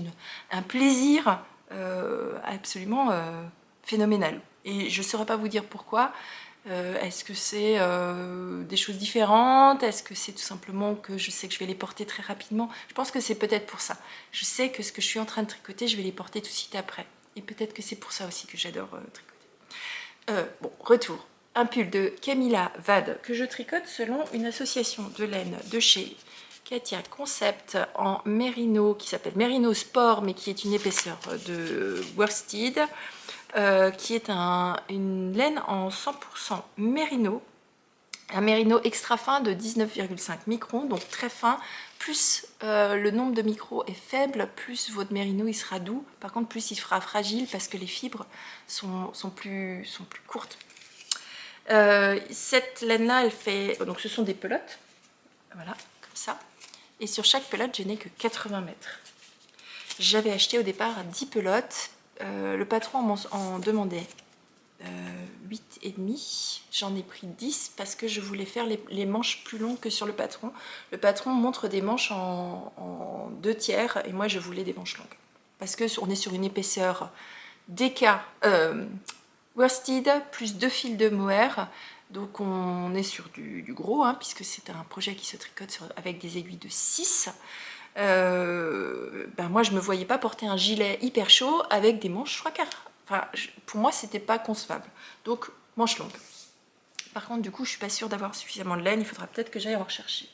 un plaisir absolument phénoménal. Et je ne saurais pas vous dire pourquoi. Est-ce que c'est des choses différentes? Est-ce que c'est tout simplement que je sais que je vais les porter très rapidement? Je pense que c'est peut-être pour ça. Je sais que ce que je suis en train de tricoter, je vais les porter tout de suite après. Et peut-être que c'est pour ça aussi que j'adore tricoter. Bon, retour. Un pull de Camilla Vade que je tricote selon une association de laine de chez Katia Concept en mérino qui s'appelle Mérino Sport, mais qui est une épaisseur de worsted, qui est une laine en 100% mérino Un mérino extra fin de 19,5 microns, donc très fin. Plus le nombre de micros est faible, plus votre mérino il sera doux. Par contre, plus il sera fragile parce que les fibres sont plus courtes. Cette laine-là, elle fait... Donc ce sont des pelotes. Voilà, comme ça. Et sur chaque pelote, je n'ai que 80 mètres. J'avais acheté au départ 10 pelotes. Le patron en demandait 8,5. J'en ai pris 10 parce que je voulais faire les manches plus longues que sur le patron. Le patron montre des manches en 2/3 et moi je voulais des manches longues. Parce qu'on est sur une épaisseur DK worsted plus 2 fils de mohair. Donc on est sur du gros, hein, puisque c'est un projet qui se tricote avec des aiguilles de 6. Ben moi je me voyais pas porter un gilet hyper chaud avec des manches 3/4. Enfin, pour moi c'était pas concevable. Donc manches longues. Par contre du coup je suis pas sûre d'avoir suffisamment de laine, il faudra peut-être que j'aille en rechercher.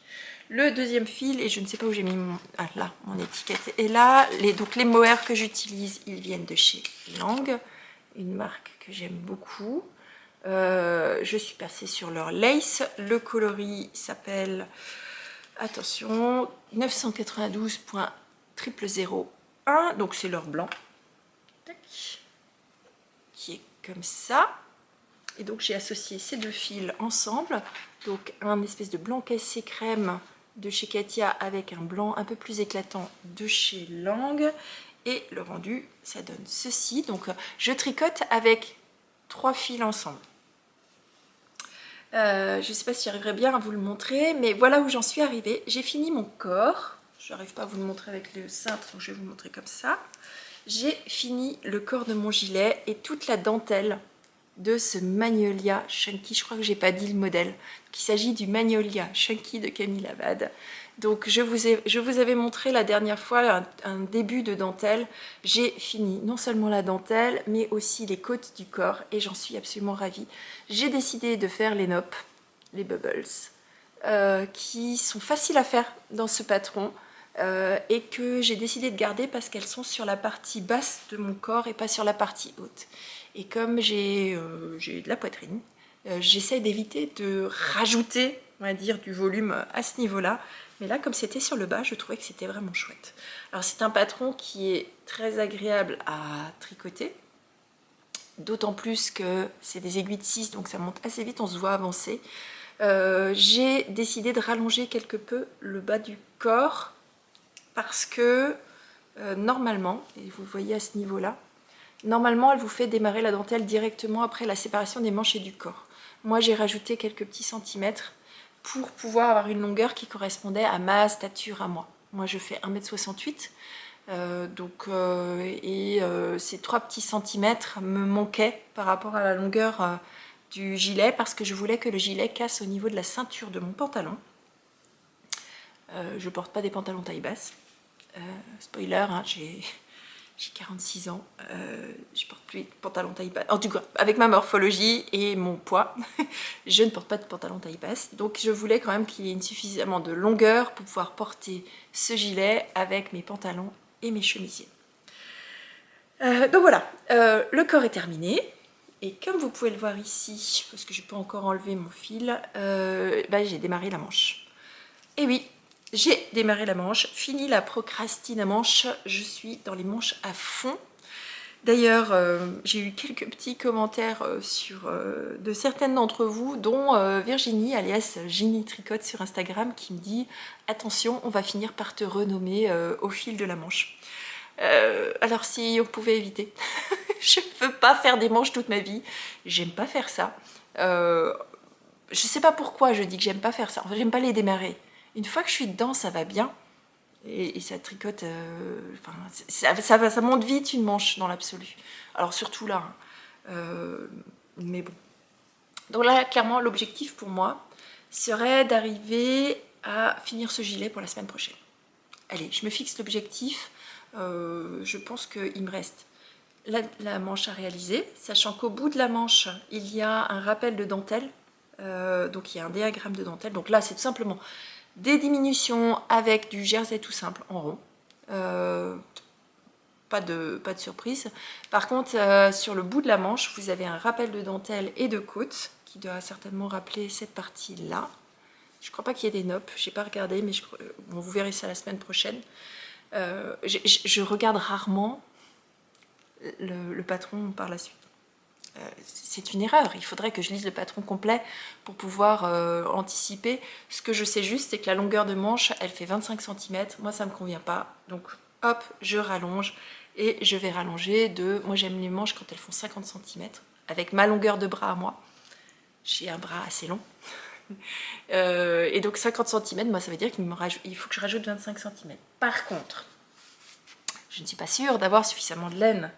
Le deuxième fil, et je ne sais pas où j'ai mis mon... Ah là, mon étiquette est là. Donc les mohair que j'utilise, ils viennent de chez Lang, une marque que j'aime beaucoup. Je suis passée sur leur lace. Le coloris s'appelle, attention, 992.0001. Donc c'est leur blanc. Tac. Qui est comme ça. Et donc j'ai associé ces deux fils ensemble. Donc un espèce de blanc cassé crème de chez Katia avec un blanc un peu plus éclatant de chez Lang. Et le rendu, ça donne ceci. Donc je tricote avec 3 fils ensemble. Je ne sais pas si j'arriverai bien à vous le montrer, mais voilà où j'en suis arrivée. J'ai fini mon corps. Je n'arrive pas à vous le montrer avec le cintre, donc je vais vous le montrer comme ça. J'ai fini le corps de mon gilet et toute la dentelle de ce Magnolia Chunky. Je crois que j'ai pas dit le modèle. Il s'agit du Magnolia Chunky de Camille Labad. Donc je vous avais montré la dernière fois un début de dentelle. J'ai fini non seulement la dentelle, mais aussi les côtes du corps et j'en suis absolument ravie. J'ai décidé de faire les noppes, les bubbles, qui sont faciles à faire dans ce patron. Et que j'ai décidé de garder parce qu'elles sont sur la partie basse de mon corps et pas sur la partie haute. Et comme j'ai de la poitrine, j'essaie d'éviter de rajouter, on va dire, du volume à ce niveau-là. Mais là, comme c'était sur le bas, je trouvais que c'était vraiment chouette. Alors c'est un patron qui est très agréable à tricoter, d'autant plus que c'est des aiguilles de 6, donc ça monte assez vite, on se voit avancer. J'ai décidé de rallonger quelque peu le bas du corps parce que normalement, et vous voyez à ce niveau-là, normalement elle vous fait démarrer la dentelle directement après la séparation des manches et du corps. Moi j'ai rajouté quelques petits centimètres pour pouvoir avoir une longueur qui correspondait à ma stature à moi. Moi je fais 1,68 m, ces 3 petits centimètres me manquaient par rapport à la longueur du gilet parce que je voulais que le gilet casse au niveau de la ceinture de mon pantalon. Je porte pas des pantalons taille basse. Spoiler, hein, j'ai 46 ans, je porte plus de pantalon taille basse. En tout cas, avec ma morphologie et mon poids, je ne porte pas de pantalon taille basse. Donc je voulais quand même qu'il y ait suffisamment de longueur pour pouvoir porter ce gilet avec mes pantalons et mes chemisiers. Donc voilà, le corps est terminé. Et comme vous pouvez le voir ici, parce que je peux encore enlever mon fil, j'ai démarré la manche. Et oui, j'ai démarré la manche, fini la procrastine à manche, je suis dans les manches à fond. D'ailleurs, j'ai eu quelques petits commentaires de certaines d'entre vous, dont Virginie, alias Ginny Tricote sur Instagram, qui me dit « Attention, on va finir par te renommer au fil de la manche ». Alors si on pouvait éviter. Je ne veux pas faire des manches toute ma vie, j'aime pas faire ça. Je sais pas pourquoi je dis que j'aime pas faire ça, enfin, j'aime pas les démarrer. Une fois que je suis dedans, ça va bien. Et ça tricote, ça monte vite une manche dans l'absolu. Alors surtout là, mais bon. Donc là, clairement, l'objectif pour moi serait d'arriver à finir ce gilet pour la semaine prochaine. Allez, je me fixe l'objectif. Je pense qu'il me reste la manche à réaliser, sachant qu'au bout de la manche, il y a un rappel de dentelle. Donc il y a un diagramme de dentelle. Donc là, c'est tout simplement des diminutions avec du jersey tout simple en rond. Pas de surprise. Par contre, sur le bout de la manche, vous avez un rappel de dentelle et de côte qui doit certainement rappeler cette partie-là. Je crois pas qu'il y ait des noppes, j'ai pas regardé, mais bon, vous verrez ça la semaine prochaine. Je regarde rarement le patron par la suite. C'est une erreur, il faudrait que je lise le patron complet pour pouvoir anticiper. Ce que je sais juste, c'est que la longueur de manche, elle fait 25 cm. Moi, ça me convient pas. Donc, hop, je rallonge et je vais rallonger de... Moi, j'aime les manches quand elles font 50 cm. Avec ma longueur de bras à moi. J'ai un bras assez long. Et donc, 50 cm, moi, ça veut dire qu'il faut que je rajoute 25 cm. Par contre, je ne suis pas sûre d'avoir suffisamment de laine.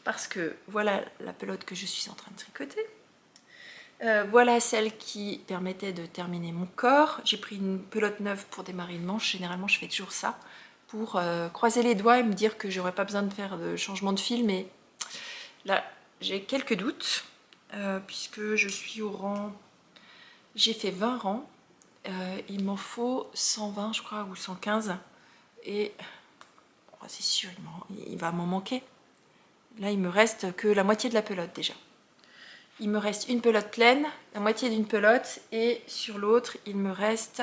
Parce que voilà la pelote que je suis en train de tricoter. Voilà celle qui permettait de terminer mon corps. J'ai pris une pelote neuve pour démarrer une manche. Généralement, je fais toujours ça pour croiser les doigts et me dire que j'aurais pas besoin de faire de changement de fil. Mais là, j'ai quelques doutes puisque je suis au rang... J'ai fait 20 rangs. Il m'en faut 120, je crois, ou 115. Et bon, c'est sûr, il va m'en manquer. Là, il me reste que la moitié de la pelote déjà. Il me reste une pelote pleine, la moitié d'une pelote, et sur l'autre, il me reste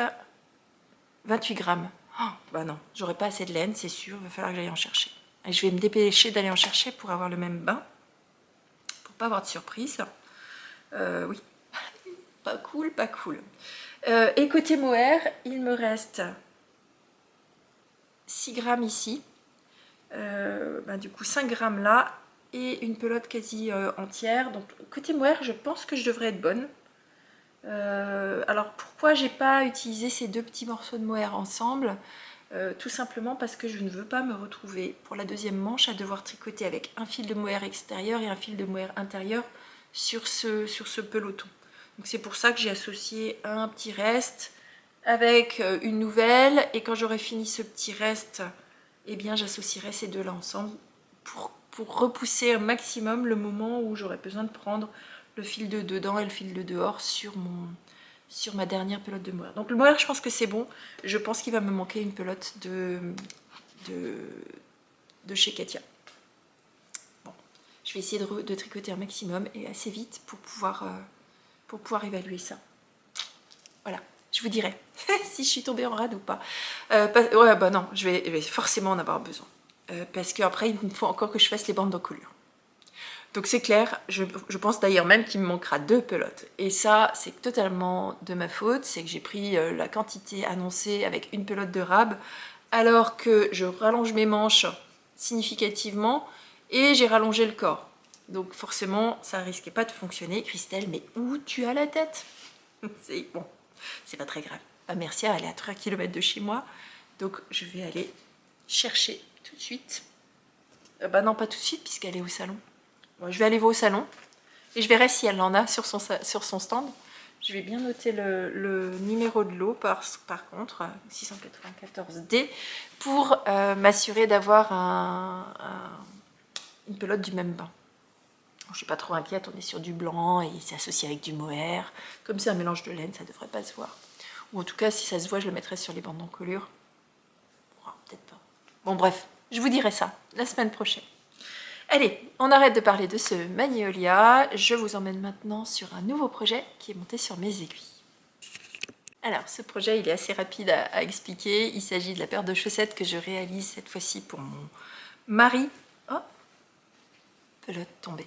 28 grammes. Oh, bah non, j'aurai pas assez de laine, c'est sûr, il va falloir que j'aille en chercher. Et je vais me dépêcher d'aller en chercher pour avoir le même bain, pour pas avoir de surprise. Oui, pas cool, pas cool. Et côté mohair, il me reste 6 grammes ici, du coup 5 grammes là, et une pelote quasi entière. Donc côté mohair, je pense que je devrais être bonne. Alors pourquoi j'ai pas utilisé ces deux petits morceaux de mohair ensemble? Tout simplement parce que je ne veux pas me retrouver pour la deuxième manche à devoir tricoter avec un fil de mohair extérieur et un fil de mohair intérieur sur ce peloton. Donc c'est pour ça que j'ai associé un petit reste avec une nouvelle, et quand j'aurai fini ce petit reste, eh bien j'associerai ces deux là ensemble pour repousser un maximum le moment où j'aurai besoin de prendre le fil de dedans et le fil de dehors sur ma dernière pelote de mohair. Donc le mohair, je pense que c'est bon. Je pense qu'il va me manquer une pelote de chez Katia. Bon, je vais essayer de tricoter un maximum et assez vite pour pouvoir évaluer ça. Voilà, je vous dirai si je suis tombée en rade ou pas. Ouais, bah non, je vais forcément en avoir besoin. Parce qu'après, il me faut encore que je fasse les bandes d'encolure. Donc c'est clair, je pense d'ailleurs même qu'il me manquera 2 pelotes. Et ça, c'est totalement de ma faute, c'est que j'ai pris la quantité annoncée avec une pelote de rab, alors que je rallonge mes manches significativement et j'ai rallongé le corps. Donc forcément, ça risquait pas de fonctionner. Christelle, mais où tu as la tête? C'est bon, c'est pas très grave. Ma mercière, elle est à 3 km de chez moi, donc je vais aller chercher tout de suite. Bah non, pas tout de suite, puisqu'elle est au salon. Bon, je vais aller voir au salon et je verrai si elle en a sur son stand. Je vais bien noter le numéro de lot par contre, 694D, pour m'assurer d'avoir une pelote du même bain. Je ne suis pas trop inquiète, on est sur du blanc et c'est associé avec du mohair. Comme c'est un mélange de laine, ça ne devrait pas se voir. Ou en tout cas, si ça se voit, je le mettrai sur les bandes d'encolure. Oh, peut-être pas. Bon bref, je vous dirai ça la semaine prochaine. Allez, on arrête de parler de ce Magnolia. Je vous emmène maintenant sur un nouveau projet qui est monté sur mes aiguilles. Alors, ce projet, il est assez rapide à expliquer. Il s'agit de la paire de chaussettes que je réalise cette fois-ci pour mon mari. Oh, pelote tombée.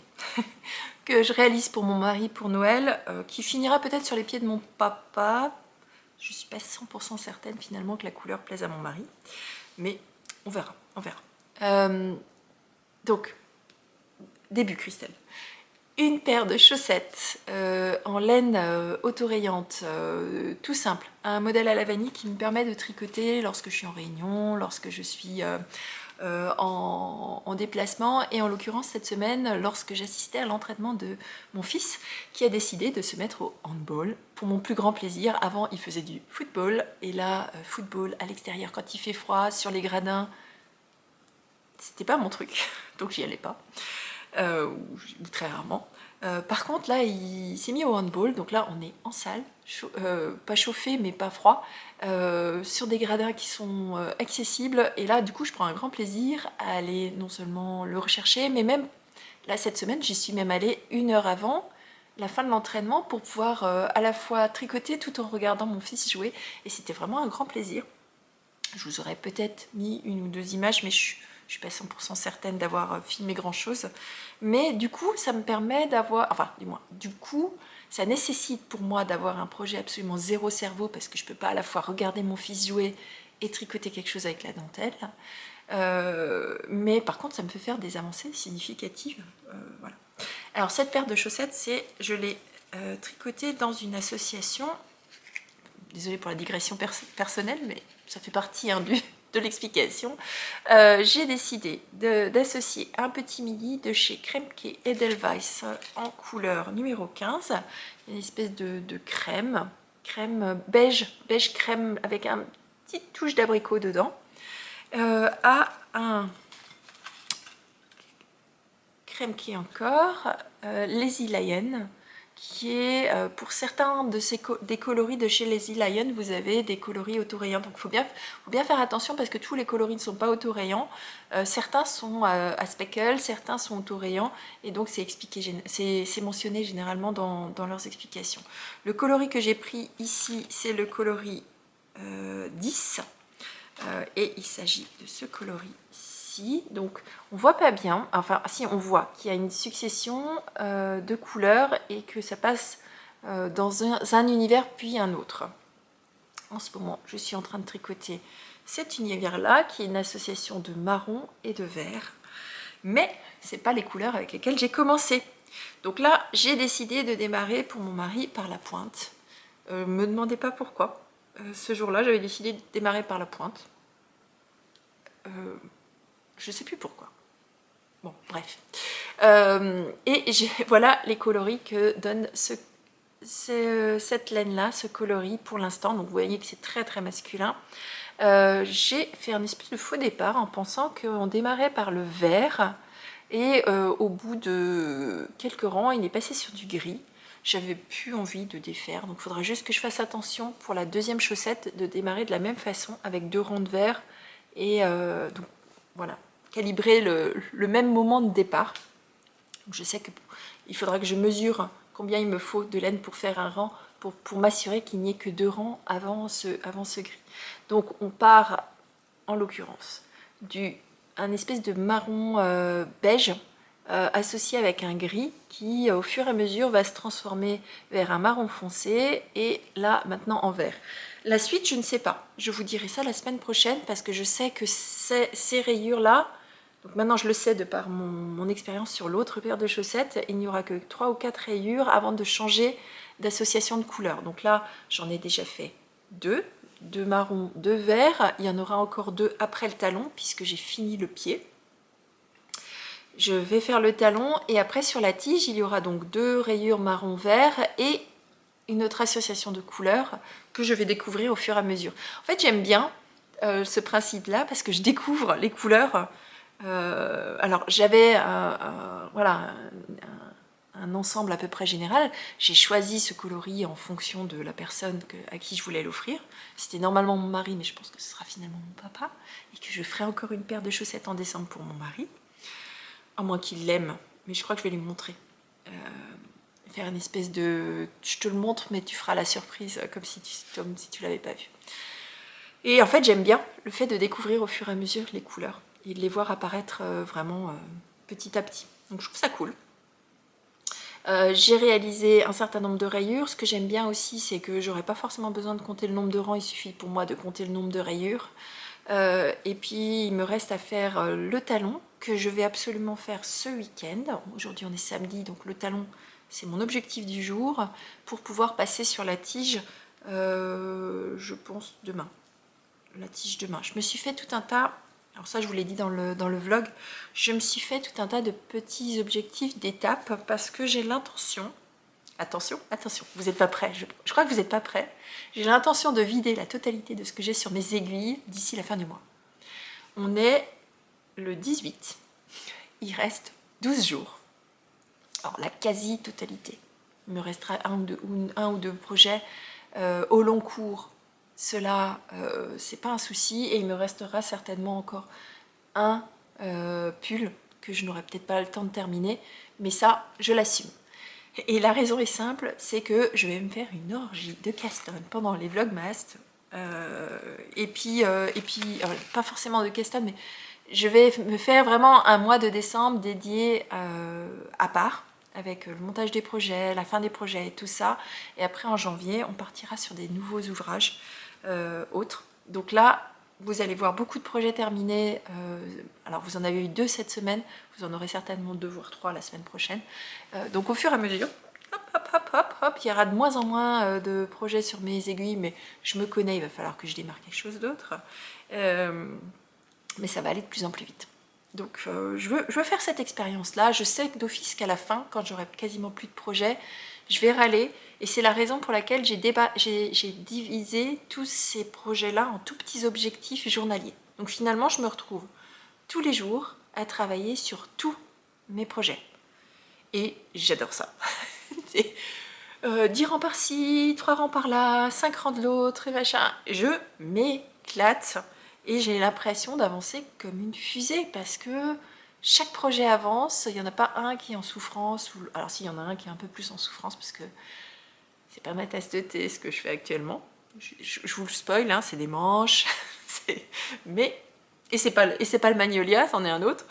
Que je réalise pour mon mari pour Noël, qui finira peut-être sur les pieds de mon papa. Je ne suis pas 100% certaine finalement que la couleur plaise à mon mari. Mais on verra, on verra. Donc, début Christelle. Une paire de chaussettes en laine autorayante, tout simple. Un modèle à la vanille qui me permet de tricoter lorsque je suis en réunion, lorsque je suis en déplacement. Et en l'occurrence, cette semaine, lorsque j'assistais à l'entraînement de mon fils, qui a décidé de se mettre au handball, pour mon plus grand plaisir. Avant, il faisait du football. Et là, football à l'extérieur, quand il fait froid, sur les gradins, c'était pas mon truc. Donc j'y allais pas. Ou très rarement. Par contre, là, il s'est mis au handball, donc là, on est en salle, pas chauffé, mais pas froid, sur des gradins qui sont accessibles, et là, du coup, je prends un grand plaisir à aller non seulement le rechercher, mais même, là, cette semaine, j'y suis même allée 1 heure avant, la fin de l'entraînement pour pouvoir à la fois tricoter tout en regardant mon fils jouer. Et c'était vraiment un grand plaisir. Je vous aurais peut-être mis une ou deux images, mais je suis pas 100% certaine d'avoir filmé grand chose. Mais du coup, ça me permet d'avoir, enfin, du moins, du coup, ça nécessite pour moi d'avoir un projet absolument zéro cerveau parce que je peux pas à la fois regarder mon fils jouer et tricoter quelque chose avec la dentelle. Mais par contre, ça me fait faire des avancées significatives. Voilà. Alors, cette paire de chaussettes, je l'ai tricotée dans une association. Désolée pour la digression personnelle, mais ça fait partie de l'explication. J'ai décidé d'associer un petit midi de chez Kremke Edelweiss en couleur numéro 15, une espèce de crème beige crème avec une petite touche d'abricot dedans, à un Kremke encore, Lazy Lion, qui est, pour certains des coloris de chez Lazy Lion, vous avez des coloris autorayants. Donc il faut bien faire attention parce que tous les coloris ne sont pas autorayants. Certains sont à speckle, certains sont autorayants, et donc c'est mentionné généralement dans leurs explications. Le coloris que j'ai pris ici, c'est le coloris 10, et il s'agit de ce coloris. Donc on voit pas bien, enfin si on voit qu'il y a une succession de couleurs et que ça passe dans un univers puis un autre. En ce moment, je suis en train de tricoter cet univers-là qui est une association de marron et de vert, mais c'est pas les couleurs avec lesquelles j'ai commencé. Donc là, j'ai décidé de démarrer pour mon mari par la pointe. Me demandez pas pourquoi. Ce jour-là, j'avais décidé de démarrer par la pointe. Je sais plus pourquoi. Bon, bref. Et voilà les coloris que donne cette laine-là, ce coloris pour l'instant. Donc vous voyez que c'est très très masculin. J'ai fait un espèce de faux départ en pensant qu'on démarrait par le vert. Et au bout de quelques rangs, il est passé sur du gris. J'avais plus envie de défaire. Donc il faudra juste que je fasse attention pour la deuxième chaussette de démarrer de la même façon avec 2 rangs de vert. Et donc voilà, calibrer le même moment de départ. Donc je sais qu'il faudra que je mesure combien il me faut de laine pour faire un rang, pour m'assurer qu'il n'y ait que 2 rangs avant ce gris. Donc on part, en l'occurrence, un espèce de marron beige associé avec un gris qui, au fur et à mesure, va se transformer vers un marron foncé et là, maintenant, en vert. La suite, je ne sais pas. Je vous dirai ça la semaine prochaine parce que je sais que ces rayures-là, donc maintenant je le sais de par mon expérience sur l'autre paire de chaussettes, il n'y aura que 3 ou 4 rayures avant de changer d'association de couleurs. Donc là, j'en ai déjà fait 2 marron, 2 vert. Il y en aura encore 2 après le talon puisque j'ai fini le pied. Je vais faire le talon et après sur la tige, il y aura donc 2 rayures marron-vert et une autre association de couleurs que je vais découvrir au fur et à mesure. En fait, j'aime bien ce principe-là parce que je découvre les couleurs. Alors, j'avais voilà, un ensemble à peu près général. J'ai choisi ce coloris en fonction de la personne à qui je voulais l'offrir. C'était normalement mon mari, mais je pense que ce sera finalement mon papa et que je ferai encore une paire de chaussettes en décembre pour mon mari. À moins qu'il l'aime, mais je crois que je vais lui montrer. Faire une espèce de... Je te le montre, mais tu feras la surprise comme si tu l'avais pas vu. Et en fait, j'aime bien le fait de découvrir au fur et à mesure les couleurs et de les voir apparaître vraiment petit à petit. Donc je trouve ça cool. J'ai réalisé un certain nombre de rayures. Ce que j'aime bien aussi, c'est que j'aurais pas forcément besoin de compter le nombre de rangs, il suffit pour moi de compter le nombre de rayures. Et puis il me reste à faire le talon, que je vais absolument faire ce week-end. Aujourd'hui on est samedi, donc le talon c'est mon objectif du jour, pour pouvoir passer sur la tige, je pense demain. La tige demain. Je me suis fait tout un tas, alors ça je vous l'ai dit dans le vlog, je me suis fait tout un tas de petits objectifs d'étapes parce que j'ai l'intention, attention, vous n'êtes pas prêts, je crois que vous n'êtes pas prêts, j'ai l'intention de vider la totalité de ce que j'ai sur mes aiguilles d'ici la fin du mois. On est le 18, il reste 12 jours. Alors la quasi-totalité. Il me restera un ou deux projets au long cours. Cela, c'est pas un souci. Et il me restera certainement encore un pull que je n'aurai peut-être pas le temps de terminer. Mais ça, je l'assume. Et la raison est simple, c'est que je vais me faire une orgie de Caston pendant les Vlogmas. Pas forcément de Caston, mais je vais me faire vraiment un mois de décembre dédié à part, avec le montage des projets, la fin des projets et tout ça. Et après, en janvier, on partira sur des nouveaux ouvrages autres. Donc là, vous allez voir beaucoup de projets terminés. Alors, vous en avez eu 2 cette semaine. Vous en aurez certainement 2 voire 3 la semaine prochaine. Donc, au fur et à mesure, hop, il y aura de moins en moins de projets sur mes aiguilles, mais je me connais, il va falloir que je démarre quelque chose d'autre. Mais ça va aller de plus en plus vite. Donc je veux faire cette expérience-là. Je sais d'office qu'à la fin, quand j'aurai quasiment plus de projets, je vais râler. Et c'est la raison pour laquelle j'ai divisé tous ces projets-là en tout petits objectifs journaliers. Donc finalement, je me retrouve tous les jours à travailler sur tous mes projets. Et j'adore ça. 10 rangs par-ci, 3 rangs par-là, 5 rangs de l'autre, et machin. Je m'éclate. Et j'ai l'impression d'avancer comme une fusée parce que chaque projet avance. Il n'y en a pas un qui est en souffrance. Alors s'il y en a un qui est un peu plus en souffrance parce que c'est pas ma tasse de thé ce que je fais actuellement. Je vous le spoil, hein, c'est des manches. Et c'est pas le magnolia, c'en est un autre.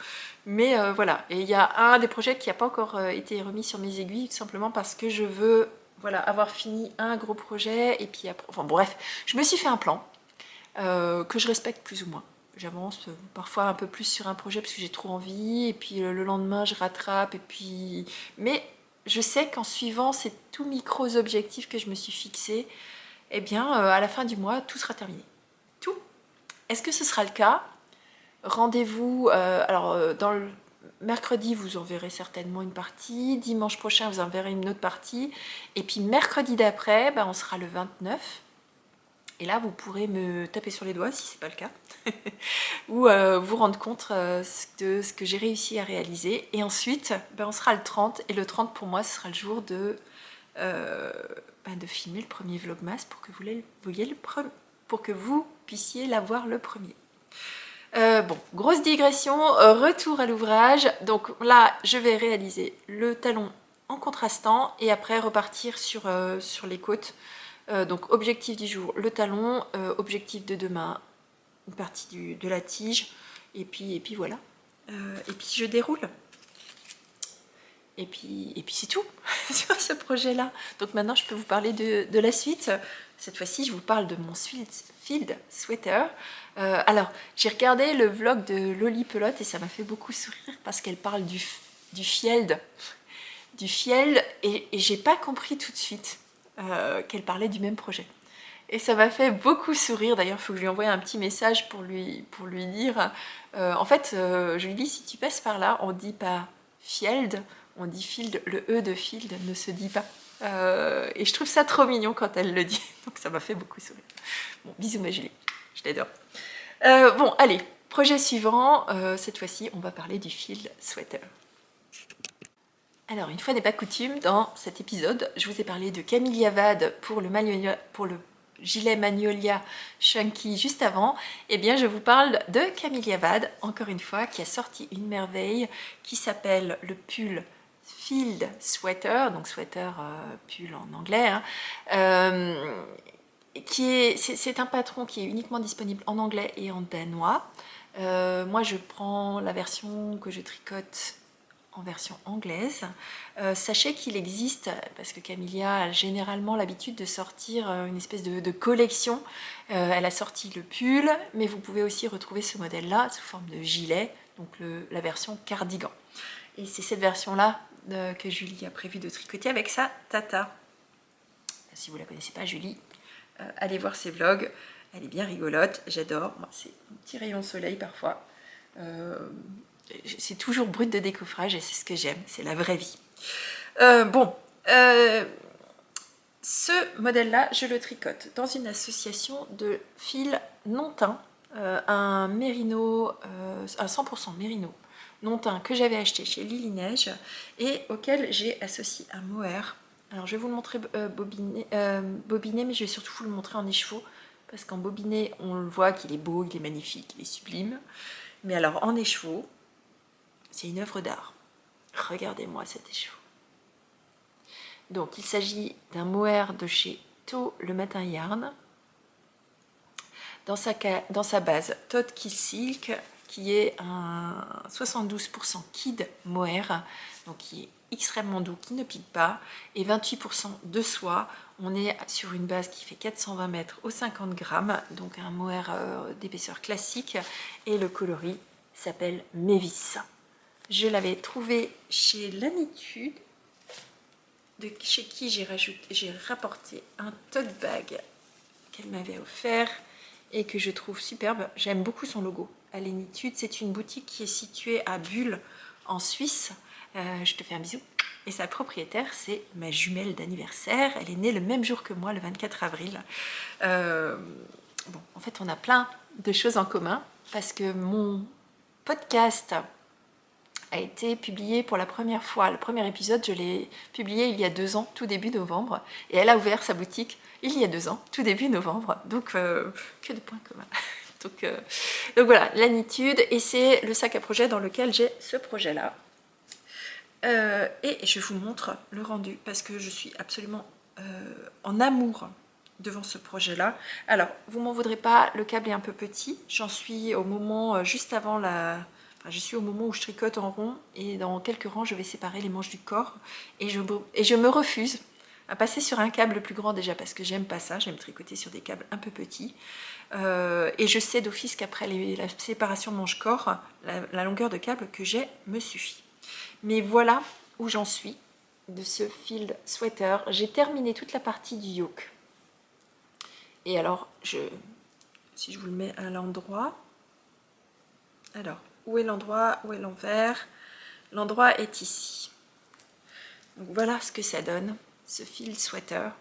Mais voilà, et il y a un des projets qui n'a pas encore été remis sur mes aiguilles, tout simplement parce que je veux avoir fini un gros projet, et puis après, enfin bref, je me suis fait un plan que je respecte plus ou moins. J'avance parfois un peu plus sur un projet parce que j'ai trop envie, et puis le lendemain je rattrape, et puis... Mais je sais qu'en suivant ces tout micros objectifs que je me suis fixés, eh bien à la fin du mois, tout sera terminé. Tout. Est-ce que ce sera le cas? Rendez-vous, dans le mercredi, vous en verrez certainement une partie. Dimanche prochain, vous en verrez une autre partie. Et puis mercredi d'après, on sera le 29. Et là, vous pourrez me taper sur les doigts, si ce n'est pas le cas. Ou vous rendre compte de ce que j'ai réussi à réaliser. Et ensuite, on sera le 30. Et le 30, pour moi, ce sera le jour de filmer le premier Vlogmas pour que vous puissiez l'avoir le premier. Grosse digression, retour à l'ouvrage. Donc là, je vais réaliser le talon en contrastant et après repartir sur les côtes. Donc objectif du jour, le talon, objectif de demain, une partie de la tige, et puis voilà. Et puis je déroule. Et puis c'est tout sur ce projet-là. Donc maintenant, je peux vous parler de la suite. Cette fois-ci, je vous parle de mon field sweater. Alors, j'ai regardé le vlog de Loli Pelote et ça m'a fait beaucoup sourire parce qu'elle parle du field. Du field, et j'ai pas compris tout de suite qu'elle parlait du même projet. Et ça m'a fait beaucoup sourire. D'ailleurs, il faut que je lui envoie un petit message pour lui dire en fait, Julie, si tu passes par là, on dit pas field, on dit field. Le E de field ne se dit pas. Et je trouve ça trop mignon quand elle le dit. Donc ça m'a fait beaucoup sourire. Bon, bisous ma Julie, je t'adore. Bon, allez, projet suivant. Cette fois-ci, on va parler du field sweater. Alors, une fois n'est pas coutume, dans cet épisode, je vous ai parlé de Camellia Vade pour le gilet Magnolia Chunky juste avant. Eh bien, je vous parle de Camellia Vade, encore une fois, qui a sorti une merveille qui s'appelle le pull Field Sweater, donc sweater pull en anglais, hein, c'est un patron qui est uniquement disponible en anglais et en danois. Moi, je prends la version que je tricote en version anglaise. Sachez qu'il existe, parce que Camellia a généralement l'habitude de sortir une espèce de collection. Elle a sorti le pull, mais vous pouvez aussi retrouver ce modèle-là sous forme de gilet, donc la version cardigan. Et c'est cette version-là que Julie a prévu de tricoter avec sa tata. Si vous ne la connaissez pas, Julie, allez voir ses vlogs. Elle est bien rigolote, j'adore. C'est un petit rayon de soleil parfois. C'est toujours brut de décoffrage et c'est ce que j'aime, c'est la vraie vie. Ce modèle-là, je le tricote dans une association de fil non teint, un mérino, un 100% mérino non teint que j'avais acheté chez Lily Neige et auquel j'ai associé un mohair. Alors je vais vous le montrer bobiné, mais je vais surtout vous le montrer en écheveau parce qu'en bobiné, on le voit qu'il est beau, il est magnifique, il est sublime. Mais alors en écheveau, c'est une œuvre d'art. Regardez-moi cet écheveau. Donc il s'agit d'un mohair de chez Tau Le Matin Yarn. Dans sa base, Todd Kill Silk, qui est un 72% kid mohair, donc qui est extrêmement doux, qui ne pique pas, et 28% de soie. On est sur une base qui fait 420 mètres au 50 grammes, donc un mohair d'épaisseur classique, et le coloris s'appelle Mévis. Je l'avais trouvé chez Lanitude, chez qui j'ai rapporté un tote bag qu'elle m'avait offert et que je trouve superbe. J'aime beaucoup son logo. À Lénitude, c'est une boutique qui est située à Bulle, en Suisse. Je te fais un bisou. Et sa propriétaire, c'est ma jumelle d'anniversaire. Elle est née le même jour que moi, le 24 avril. Bon, en fait, on a plein de choses en commun parce que mon podcast a été publié pour la première fois. Le premier épisode, je l'ai publié il y a 2 ans, tout début novembre. Et elle a ouvert sa boutique il y a 2 ans, tout début novembre. Donc, que de points communs. donc voilà, Lanitude. Et c'est le sac à projet dans lequel j'ai ce projet-là. Et je vous montre le rendu parce que je suis absolument en amour devant ce projet-là. Alors, vous m'en voudrez pas, le câble est un peu petit. J'en suis au moment juste avant je suis au moment où je tricote en rond et dans quelques rangs, je vais séparer les manches du corps. Et je me refuse à passer sur un câble plus grand déjà parce que j'aime pas ça. J'aime tricoter sur des câbles un peu petits. Et je sais d'office qu'après la séparation manche-corps, la longueur de câble que j'ai me suffit. Mais voilà où j'en suis de ce field sweater. J'ai terminé toute la partie du yoke. Et alors, si je vous le mets à l'endroit, alors, où est l'endroit, où est l'envers? L'endroit est ici. Donc voilà ce que ça donne, ce field sweater.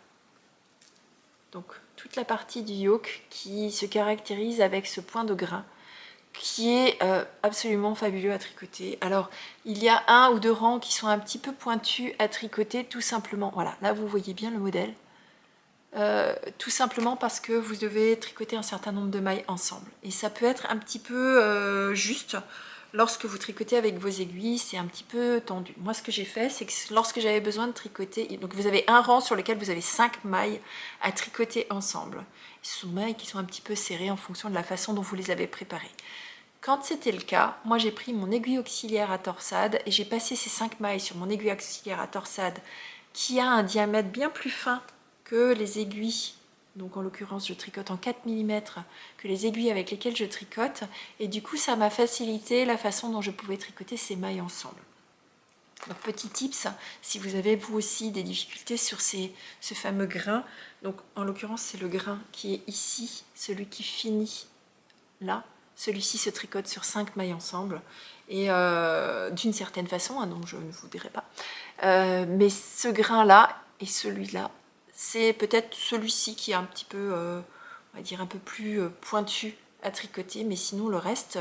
Donc toute la partie du yoke qui se caractérise avec ce point de grain qui est absolument fabuleux à tricoter. Alors, il y a 1 ou 2 rangs qui sont un petit peu pointus à tricoter, tout simplement. Voilà, là vous voyez bien le modèle. Tout simplement parce que vous devez tricoter un certain nombre de mailles ensemble. Et ça peut être un petit peu juste lorsque vous tricotez avec vos aiguilles, c'est un petit peu tendu. Moi, ce que j'ai fait, c'est que lorsque j'avais besoin de tricoter, donc vous avez un rang sur lequel vous avez 5 mailles à tricoter ensemble. Ce sont des mailles qui sont un petit peu serrées en fonction de la façon dont vous les avez préparées. Quand c'était le cas, moi j'ai pris mon aiguille auxiliaire à torsade et j'ai passé ces 5 mailles sur mon aiguille auxiliaire à torsade qui a un diamètre bien plus fin que les aiguilles, donc en l'occurrence je tricote en 4 mm, que les aiguilles avec lesquelles je tricote, et du coup ça m'a facilité la façon dont je pouvais tricoter ces mailles ensemble. Donc petit tips, si vous avez vous aussi des difficultés sur ce fameux grain, donc en l'occurrence c'est le grain qui est ici, celui qui finit là. Celui-ci se tricote sur 5 mailles ensemble et d'une certaine façon, donc je ne vous dirai pas. Mais ce grain-là et celui-là, c'est peut-être celui-ci qui est un petit peu, on va dire un peu plus pointu à tricoter, mais sinon le reste,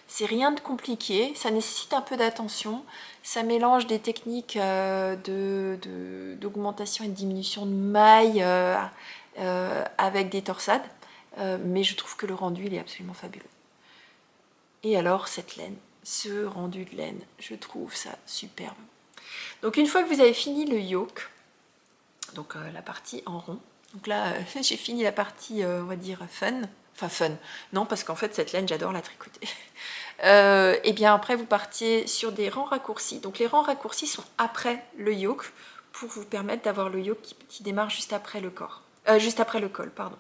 c'est rien de compliqué. Ça nécessite un peu d'attention. Ça mélange des techniques d'augmentation et de diminution de mailles avec des torsades, mais je trouve que le rendu il est absolument fabuleux. Et alors cette laine, ce rendu de laine, je trouve ça superbe. Donc une fois que vous avez fini le yoke, donc la partie en rond, donc là j'ai fini la partie on va dire fun, enfin fun, non parce qu'en fait cette laine j'adore la tricoter. Et bien après vous partiez sur des rangs raccourcis. Donc les rangs raccourcis sont après le yoke pour vous permettre d'avoir le yoke qui démarre juste après le corps, juste après le col, pardon.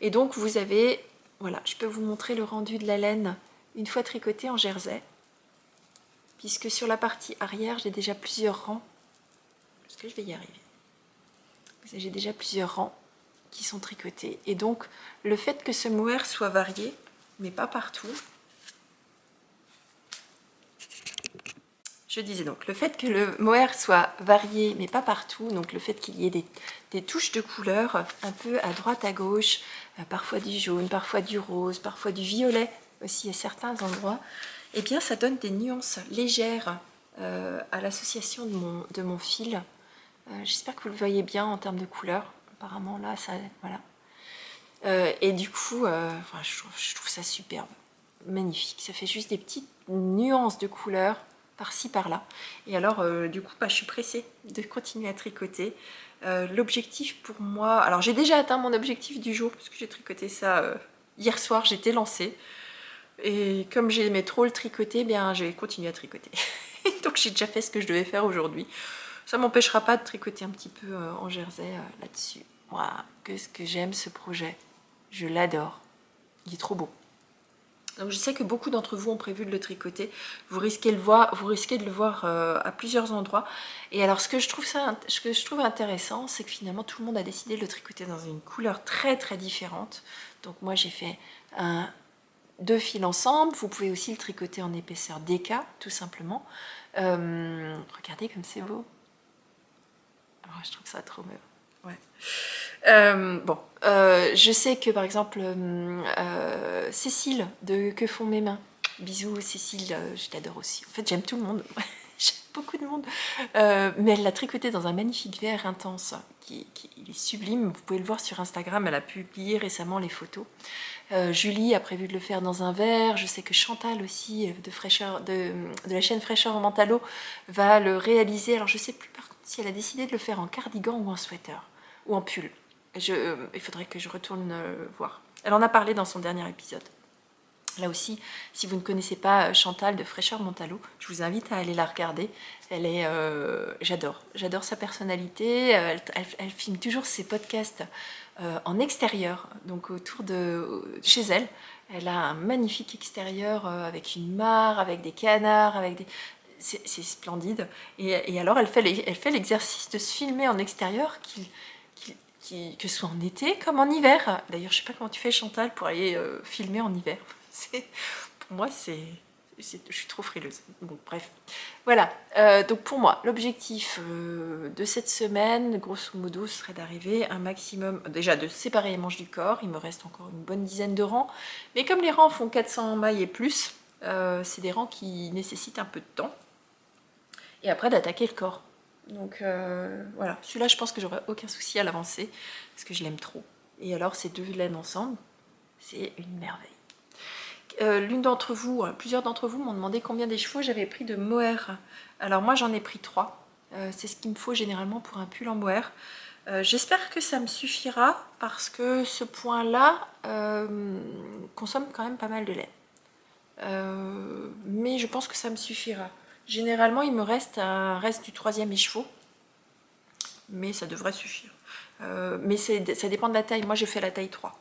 Et donc vous avez, voilà, je peux vous montrer le rendu de la laine une fois tricoté en jersey, puisque sur la partie arrière, j'ai déjà plusieurs rangs. Est-ce que je vais y arriver? J'ai déjà plusieurs rangs qui sont tricotés. Et donc, le fait que ce mohair soit varié, mais pas partout, je disais donc, le fait que le mohair soit varié, mais pas partout, donc le fait qu'il y ait des touches de couleurs un peu à droite, à gauche, parfois du jaune, parfois du rose, parfois du violet, aussi à certains endroits, eh bien ça donne des nuances légères à l'association de mon fil. J'espère que vous le voyez bien en termes de couleurs. Apparemment là, ça, voilà. Et du coup, je trouve ça superbe, magnifique. Ça fait juste des petites nuances de couleurs par-ci par-là. Et alors du coup je suis pressée de continuer à tricoter. L'objectif pour moi, alors j'ai déjà atteint mon objectif du jour parce que j'ai tricoté ça hier soir, j'étais lancée. Et comme j'aimais trop le tricoter, bien j'ai continué à tricoter. Donc j'ai déjà fait ce que je devais faire aujourd'hui. Ça m'empêchera pas de tricoter un petit peu en jersey là-dessus. Moi, qu'est-ce que j'aime ce projet. Je l'adore. Il est trop beau. Donc je sais que beaucoup d'entre vous ont prévu de le tricoter. Vous risquez de le voir à plusieurs endroits. Et alors ce que je trouve intéressant, c'est que finalement tout le monde a décidé de le tricoter dans une couleur très très différente. Donc moi j'ai fait deux fils ensemble. Vous pouvez aussi le tricoter en épaisseur DK, tout simplement. Regardez comme c'est beau. Alors, je trouve ça trop beau. Ouais. Je sais que par exemple Cécile de Que font mes mains, bisous Cécile, je t'adore aussi. En fait j'aime tout le monde, j'aime beaucoup de monde, mais elle l'a tricoté dans un magnifique vert intense il est sublime. Vous pouvez le voir sur Instagram, elle a publié récemment les photos. Julie a prévu de le faire dans un vert. Je sais que Chantal aussi de la chaîne Fraîcheur en Mentalo va le réaliser. Alors je sais plus par contre si elle a décidé de le faire en cardigan ou en sweater ou en pull. Il faudrait que je retourne voir. Elle en a parlé dans son dernier épisode. Là aussi, si vous ne connaissez pas Chantal de Fraîcheur Mentalo, je vous invite à aller la regarder. Elle est, j'adore sa personnalité. Elle filme toujours ses podcasts en extérieur, donc autour de chez elle. Elle a un magnifique extérieur avec une mare, avec des canards, c'est splendide. Et alors, elle fait l'exercice de se filmer en extérieur que ce soit en été comme en hiver. D'ailleurs, je sais pas comment tu fais Chantal pour aller filmer en hiver. Pour moi, je suis trop frileuse. Bon, bref. Voilà. Donc pour moi, l'objectif de cette semaine, grosso modo, serait d'arriver un maximum, déjà de séparer les manches du corps. Il me reste encore une bonne dizaine de rangs. Mais comme les rangs font 400 mailles et plus, c'est des rangs qui nécessitent un peu de temps. Et après, d'attaquer le corps. Donc voilà, celui-là je pense que j'aurai aucun souci à l'avancer parce que je l'aime trop. Et alors ces deux laines ensemble, c'est une merveille. Plusieurs d'entre vous m'ont demandé combien d'écheveaux j'avais pris de mohair. Alors moi j'en ai pris 3. C'est ce qu'il me faut généralement pour un pull en mohair. J'espère que ça me suffira parce que ce point-là consomme quand même pas mal de laine. Mais je pense que ça me suffira. Généralement, il me reste un reste du 3e écheveau, mais ça devrait suffire. Mais ça dépend de la taille. Moi, j'ai fait la taille 3.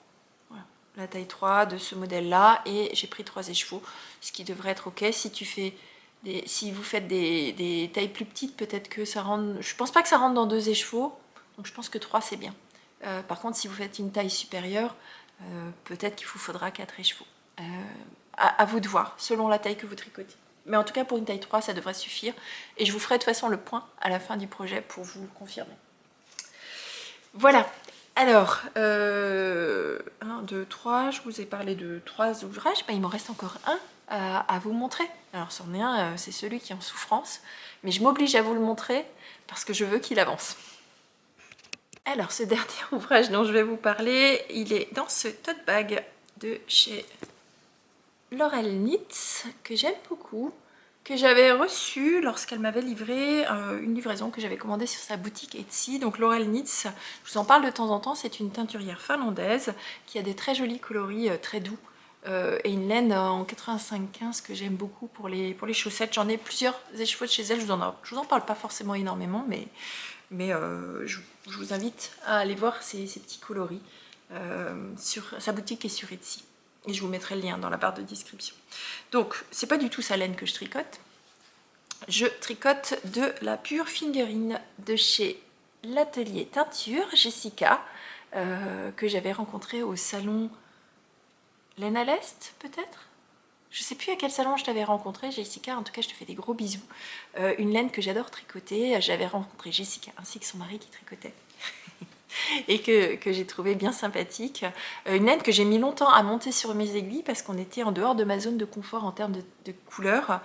Voilà. La taille 3 de ce modèle-là, et j'ai pris 3 écheveaux, ce qui devrait être ok. Si vous faites des tailles plus petites, peut-être que ça rentre... Je pense pas que ça rentre dans 2 écheveaux, donc je pense que 3 c'est bien. Par contre, si vous faites une taille supérieure, peut-être qu'il vous faudra 4 écheveaux. À vous de voir, selon la taille que vous tricotez. Mais en tout cas, pour une taille 3, ça devrait suffire. Et je vous ferai de toute façon le point à la fin du projet pour vous le confirmer. Voilà. Alors, 1, 2, 3, je vous ai parlé de 3 ouvrages. Il m'en reste encore un à vous montrer. Alors, c'en est un, c'est celui qui est en souffrance. Mais je m'oblige à vous le montrer parce que je veux qu'il avance. Alors, ce dernier ouvrage dont je vais vous parler, il est dans ce tote bag de chez Laurel Knits, que j'aime beaucoup, que j'avais reçu lorsqu'elle m'avait livré une livraison que j'avais commandée sur sa boutique Etsy. Donc Laurel Knits, je vous en parle de temps en temps, c'est une teinturière finlandaise qui a des très jolis coloris très doux et une laine en 85-15 que j'aime beaucoup pour les chaussettes. J'en ai plusieurs écheveaux de chez elle, je vous en parle pas forcément énormément, mais je vous invite à aller voir ces petits coloris sur sa boutique et sur Etsy. Et je vous mettrai le lien dans la barre de description. Donc, c'est pas du tout sa laine que je tricote. Je tricote de la pure fingering de chez l'atelier teinture Jessica, que j'avais rencontré au salon Laine à l'Est, peut-être. Je sais plus à quel salon je t'avais rencontré, Jessica. En tout cas, je te fais des gros bisous. Une laine que j'adore tricoter. J'avais rencontré Jessica ainsi que son mari qui tricotait. Et que j'ai trouvé bien sympathique. Une laine que j'ai mis longtemps à monter sur mes aiguilles parce qu'on était en dehors de ma zone de confort en termes de couleur,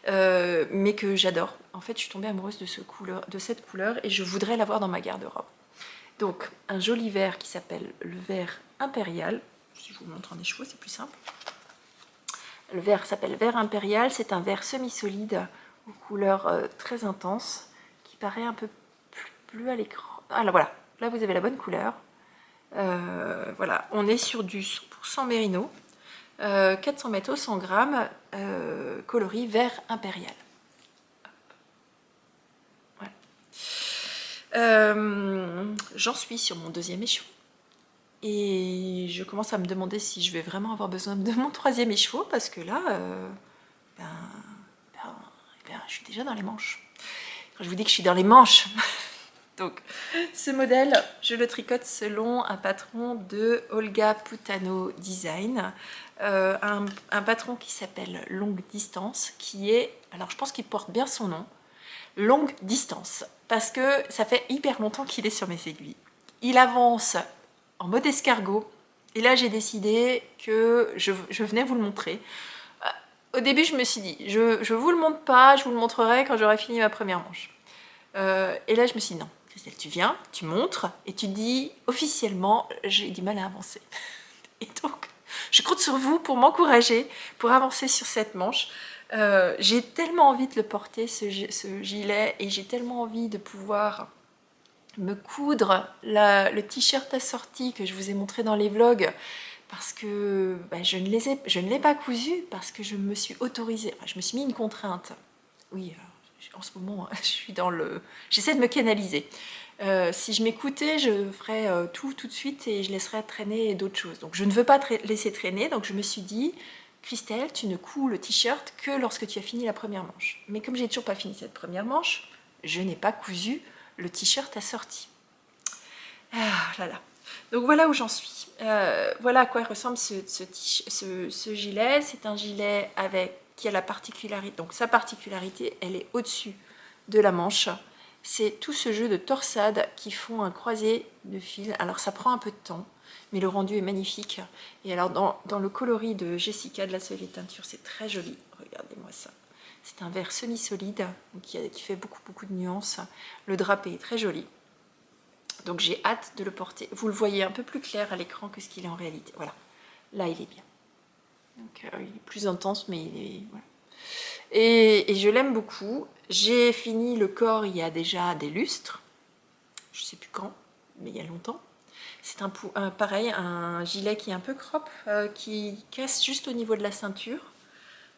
mais que j'adore. En fait, je suis tombée amoureuse de cette couleur et je voudrais l'avoir dans ma garde-robe. Donc, un joli vert qui s'appelle le vert impérial. Si je vous le montre en écheveau, c'est plus simple. Le vert s'appelle vert impérial. C'est un vert semi-solide aux couleurs très intenses, qui paraît un peu plus bleu à l'écran. Ah là voilà, là vous avez la bonne couleur. Voilà, on est sur du 100% mérino, 400 mètres au 100 grammes, coloris vert impérial. Voilà. J'en suis sur mon deuxième écheveau et je commence à me demander si je vais vraiment avoir besoin de mon troisième écheveau parce que là, ben, je suis déjà dans les manches. Quand je vous dis que je suis dans les manches, donc ce modèle, je le tricote selon un patron de Olga Putano Design, un patron qui s'appelle Longue Distance, qui est, alors je pense qu'il porte bien son nom, Longue Distance, parce que ça fait hyper longtemps qu'il est sur mes aiguilles. Il avance en mode escargot, et là j'ai décidé que je venais vous le montrer. Au début je me suis dit, je vous le montre pas, je vous le montrerai quand j'aurai fini ma première manche. Et là je me suis dit non, Christelle, tu viens, tu montres, et tu dis officiellement, j'ai du mal à avancer. Et donc, je compte sur vous pour m'encourager, pour avancer sur cette manche. J'ai tellement envie de le porter, ce gilet, et j'ai tellement envie de pouvoir me coudre le t-shirt assorti que je vous ai montré dans les vlogs, parce que je ne l'ai pas cousu, parce que je me suis autorisée, enfin je me suis mis une contrainte. Oui, en ce moment, je suis dans le... J'essaie de me canaliser. Si je m'écoutais, je ferais tout de suite et je laisserais traîner d'autres choses. Donc je ne veux pas laisser traîner, donc je me suis dit, Christelle, tu ne couds le t-shirt que lorsque tu as fini la première manche. Mais comme j'ai toujours pas fini cette première manche, je n'ai pas cousu le t-shirt assorti. Ah là là. Donc voilà où j'en suis. Voilà à quoi ressemble ce gilet. C'est un gilet qui a la particularité, donc sa particularité, elle est au-dessus de la manche. C'est tout ce jeu de torsades qui font un croisé de fil. Alors ça prend un peu de temps, mais le rendu est magnifique. Et alors dans le coloris de Jessica de la Soleil Teinture, c'est très joli. Regardez-moi ça. C'est un vert semi-solide qui fait beaucoup de nuances. Le drapé est très joli. Donc j'ai hâte de le porter. Vous le voyez un peu plus clair à l'écran que ce qu'il est en réalité. Voilà, là il est bien. Donc il est plus intense, mais il est... Voilà. Et je l'aime beaucoup. J'ai fini le corps il y a déjà des lustres. Je ne sais plus quand, mais il y a longtemps. C'est pareil, un gilet qui est un peu crop, qui casse juste au niveau de la ceinture.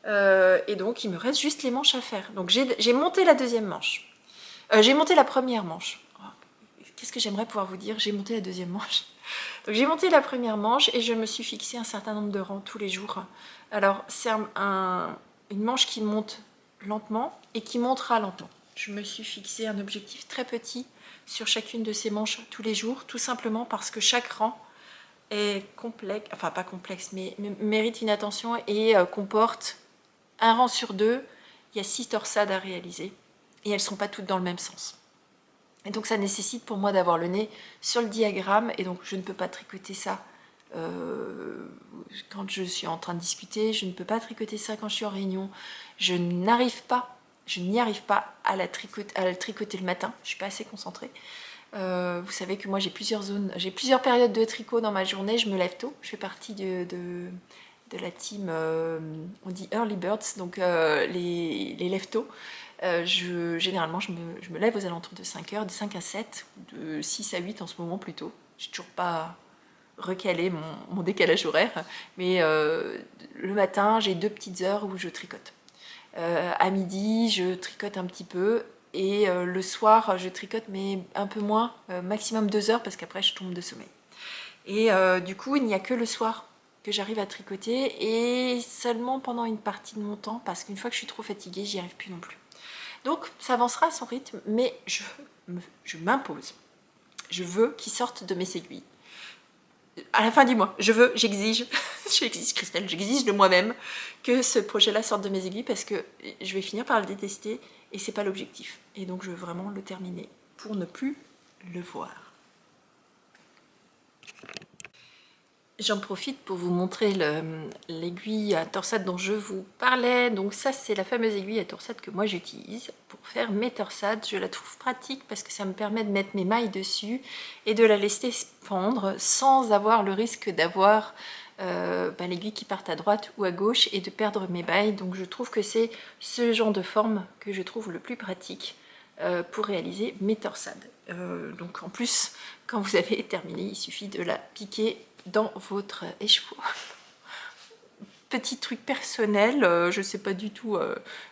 Et donc il me reste juste les manches à faire. Donc j'ai monté la deuxième manche. J'ai monté la première manche. Qu'est-ce que j'aimerais pouvoir vous dire? J'ai monté la deuxième manche. Donc j'ai monté la première manche et je me suis fixé un certain nombre de rangs tous les jours. Alors c'est une manche qui monte lentement et qui montera lentement. Je me suis fixé un objectif très petit sur chacune de ces manches tous les jours, tout simplement parce que chaque rang est complexe, enfin pas complexe, mais mérite une attention et comporte un rang sur deux. Il y a 6 torsades à réaliser et elles ne sont pas toutes dans le même sens. Et donc ça nécessite pour moi d'avoir le nez sur le diagramme et donc je ne peux pas tricoter ça quand je suis en train de discuter, je ne peux pas tricoter ça quand je suis en réunion, je n'y arrive pas à le tricoter le matin, je ne suis pas assez concentrée. Vous savez que moi j'ai plusieurs périodes de tricot dans ma journée, je me lève tôt, je fais partie de la team, on dit early birds, donc les lève tôt. Généralement, je me lève aux alentours de 5 heures, de 5 à 7, de 6 à 8 en ce moment plutôt. Je n'ai toujours pas recalé mon décalage horaire, mais le matin, j'ai 2 petites heures où je tricote. À midi, je tricote un petit peu, et le soir, je tricote, mais un peu moins, maximum 2 heures, parce qu'après, je tombe de sommeil. Et du coup, il n'y a que le soir que j'arrive à tricoter, et seulement pendant une partie de mon temps, parce qu'une fois que je suis trop fatiguée, j'y arrive plus non plus. Donc ça avancera à son rythme, mais je m'impose. Je veux qu'il sorte de mes aiguilles. À la fin du mois, j'exige, Christelle, j'exige de moi-même que ce projet-là sorte de mes aiguilles parce que je vais finir par le détester et c'est pas l'objectif. Et donc je veux vraiment le terminer pour ne plus le voir. J'en profite pour vous montrer l'aiguille à torsade dont je vous parlais. Donc ça, c'est la fameuse aiguille à torsade que moi j'utilise pour faire mes torsades. Je la trouve pratique parce que ça me permet de mettre mes mailles dessus et de la laisser pendre sans avoir le risque d'avoir l'aiguille qui part à droite ou à gauche et de perdre mes bails. Donc je trouve que c'est ce genre de forme que je trouve le plus pratique pour réaliser mes torsades. Donc en plus, quand vous avez terminé, il suffit de la piquer dans votre écheveau. Petit truc personnel, je sais pas du tout,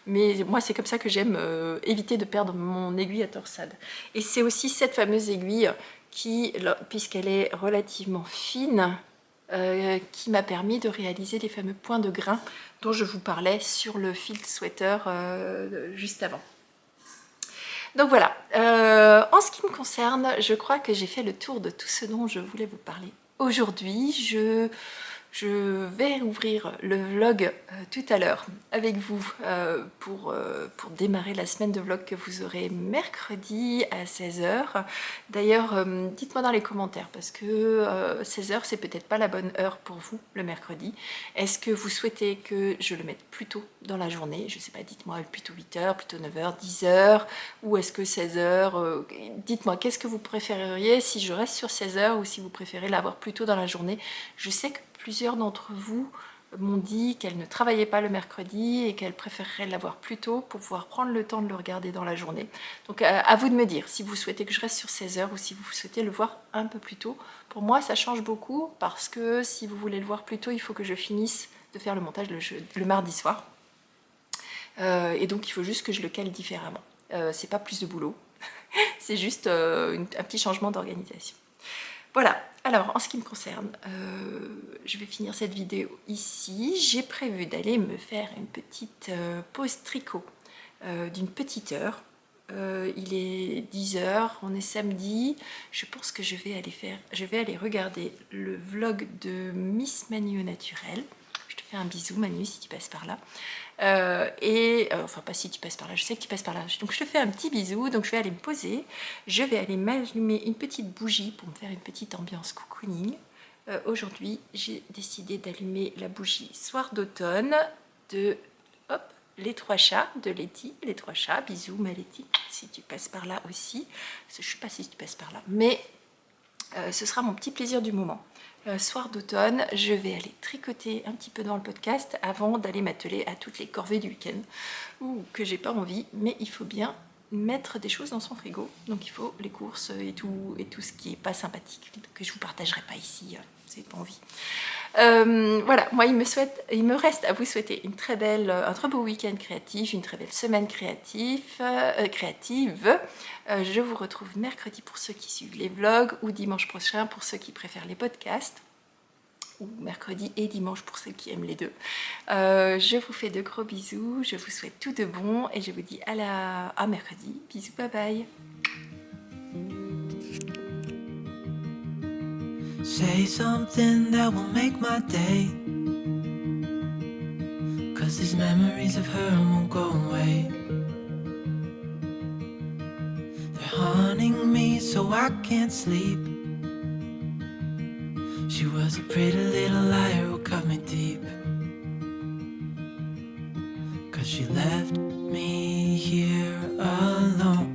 mais moi c'est comme ça que j'aime éviter de perdre mon aiguille à torsade. Et c'est aussi cette fameuse aiguille qui, puisqu'elle est relativement fine, qui m'a permis de réaliser les fameux points de grain dont je vous parlais sur le fil sweater juste avant. Donc voilà, en ce qui me concerne, je crois que j'ai fait le tour de tout ce dont je voulais vous parler aujourd'hui. Je vais ouvrir le vlog tout à l'heure avec vous pour démarrer la semaine de vlog que vous aurez mercredi à 16h. D'ailleurs, dites-moi dans les commentaires parce que 16h c'est peut-être pas la bonne heure pour vous le mercredi. Est-ce que vous souhaitez que je le mette plus tôt dans la journée? Je sais pas, dites-moi plutôt 8h, plutôt 9h, 10h ou est-ce que 16h? Dites-moi, qu'est-ce que vous préféreriez si je reste sur 16h ou si vous préférez l'avoir plus tôt dans la journée? Je sais que plusieurs d'entre vous m'ont dit qu'elles ne travaillaient pas le mercredi et qu'elles préféreraient l'avoir plus tôt pour pouvoir prendre le temps de le regarder dans la journée. Donc à vous de me dire si vous souhaitez que je reste sur 16h ou si vous souhaitez le voir un peu plus tôt. Pour moi ça change beaucoup parce que si vous voulez le voir plus tôt, il faut que je finisse de faire le montage le mardi soir. Et donc il faut juste que je le cale différemment. C'est pas plus de boulot, c'est juste un petit changement d'organisation. Voilà, alors en ce qui me concerne, je vais finir cette vidéo ici. J'ai prévu d'aller me faire une petite pause tricot d'une petite heure. Il est 10h, on est samedi. Je pense que je vais aller regarder le vlog de Miss Manu au naturel. Je te fais un bisou Manu si tu passes par là. Enfin pas si tu passes par là, je sais que tu passes par là, donc je te fais un petit bisou. Donc je vais aller me poser, je vais aller m'allumer une petite bougie pour me faire une petite ambiance cocooning. Aujourd'hui j'ai décidé d'allumer la bougie soir d'automne de les trois chats de Letty, les trois chats. Bisous ma Letty si tu passes par là aussi, je ne sais pas si tu passes par là, mais ce sera mon petit plaisir du moment. Soir d'automne, je vais aller tricoter un petit peu dans le podcast avant d'aller m'atteler à toutes les corvées du week-end, ou que j'ai pas envie, mais il faut bien mettre des choses dans son frigo, donc il faut les courses et tout ce qui est pas sympathique, que je vous partagerai pas ici, c'est pas envie. Voilà, moi il me reste à vous souhaiter un très beau week-end créatif, une très belle semaine créative. Je vous retrouve mercredi pour ceux qui suivent les vlogs ou dimanche prochain pour ceux qui préfèrent les podcasts, ou mercredi et dimanche pour ceux qui aiment les deux. Je vous fais de gros bisous, je vous souhaite tout de bon et je vous dis à mercredi. Bisous, bye bye. Say something that will make my day, 'cause these memories of her won't go away. They're haunting me so I can't sleep. She was a pretty little liar who cut me deep, 'cause she left me here alone.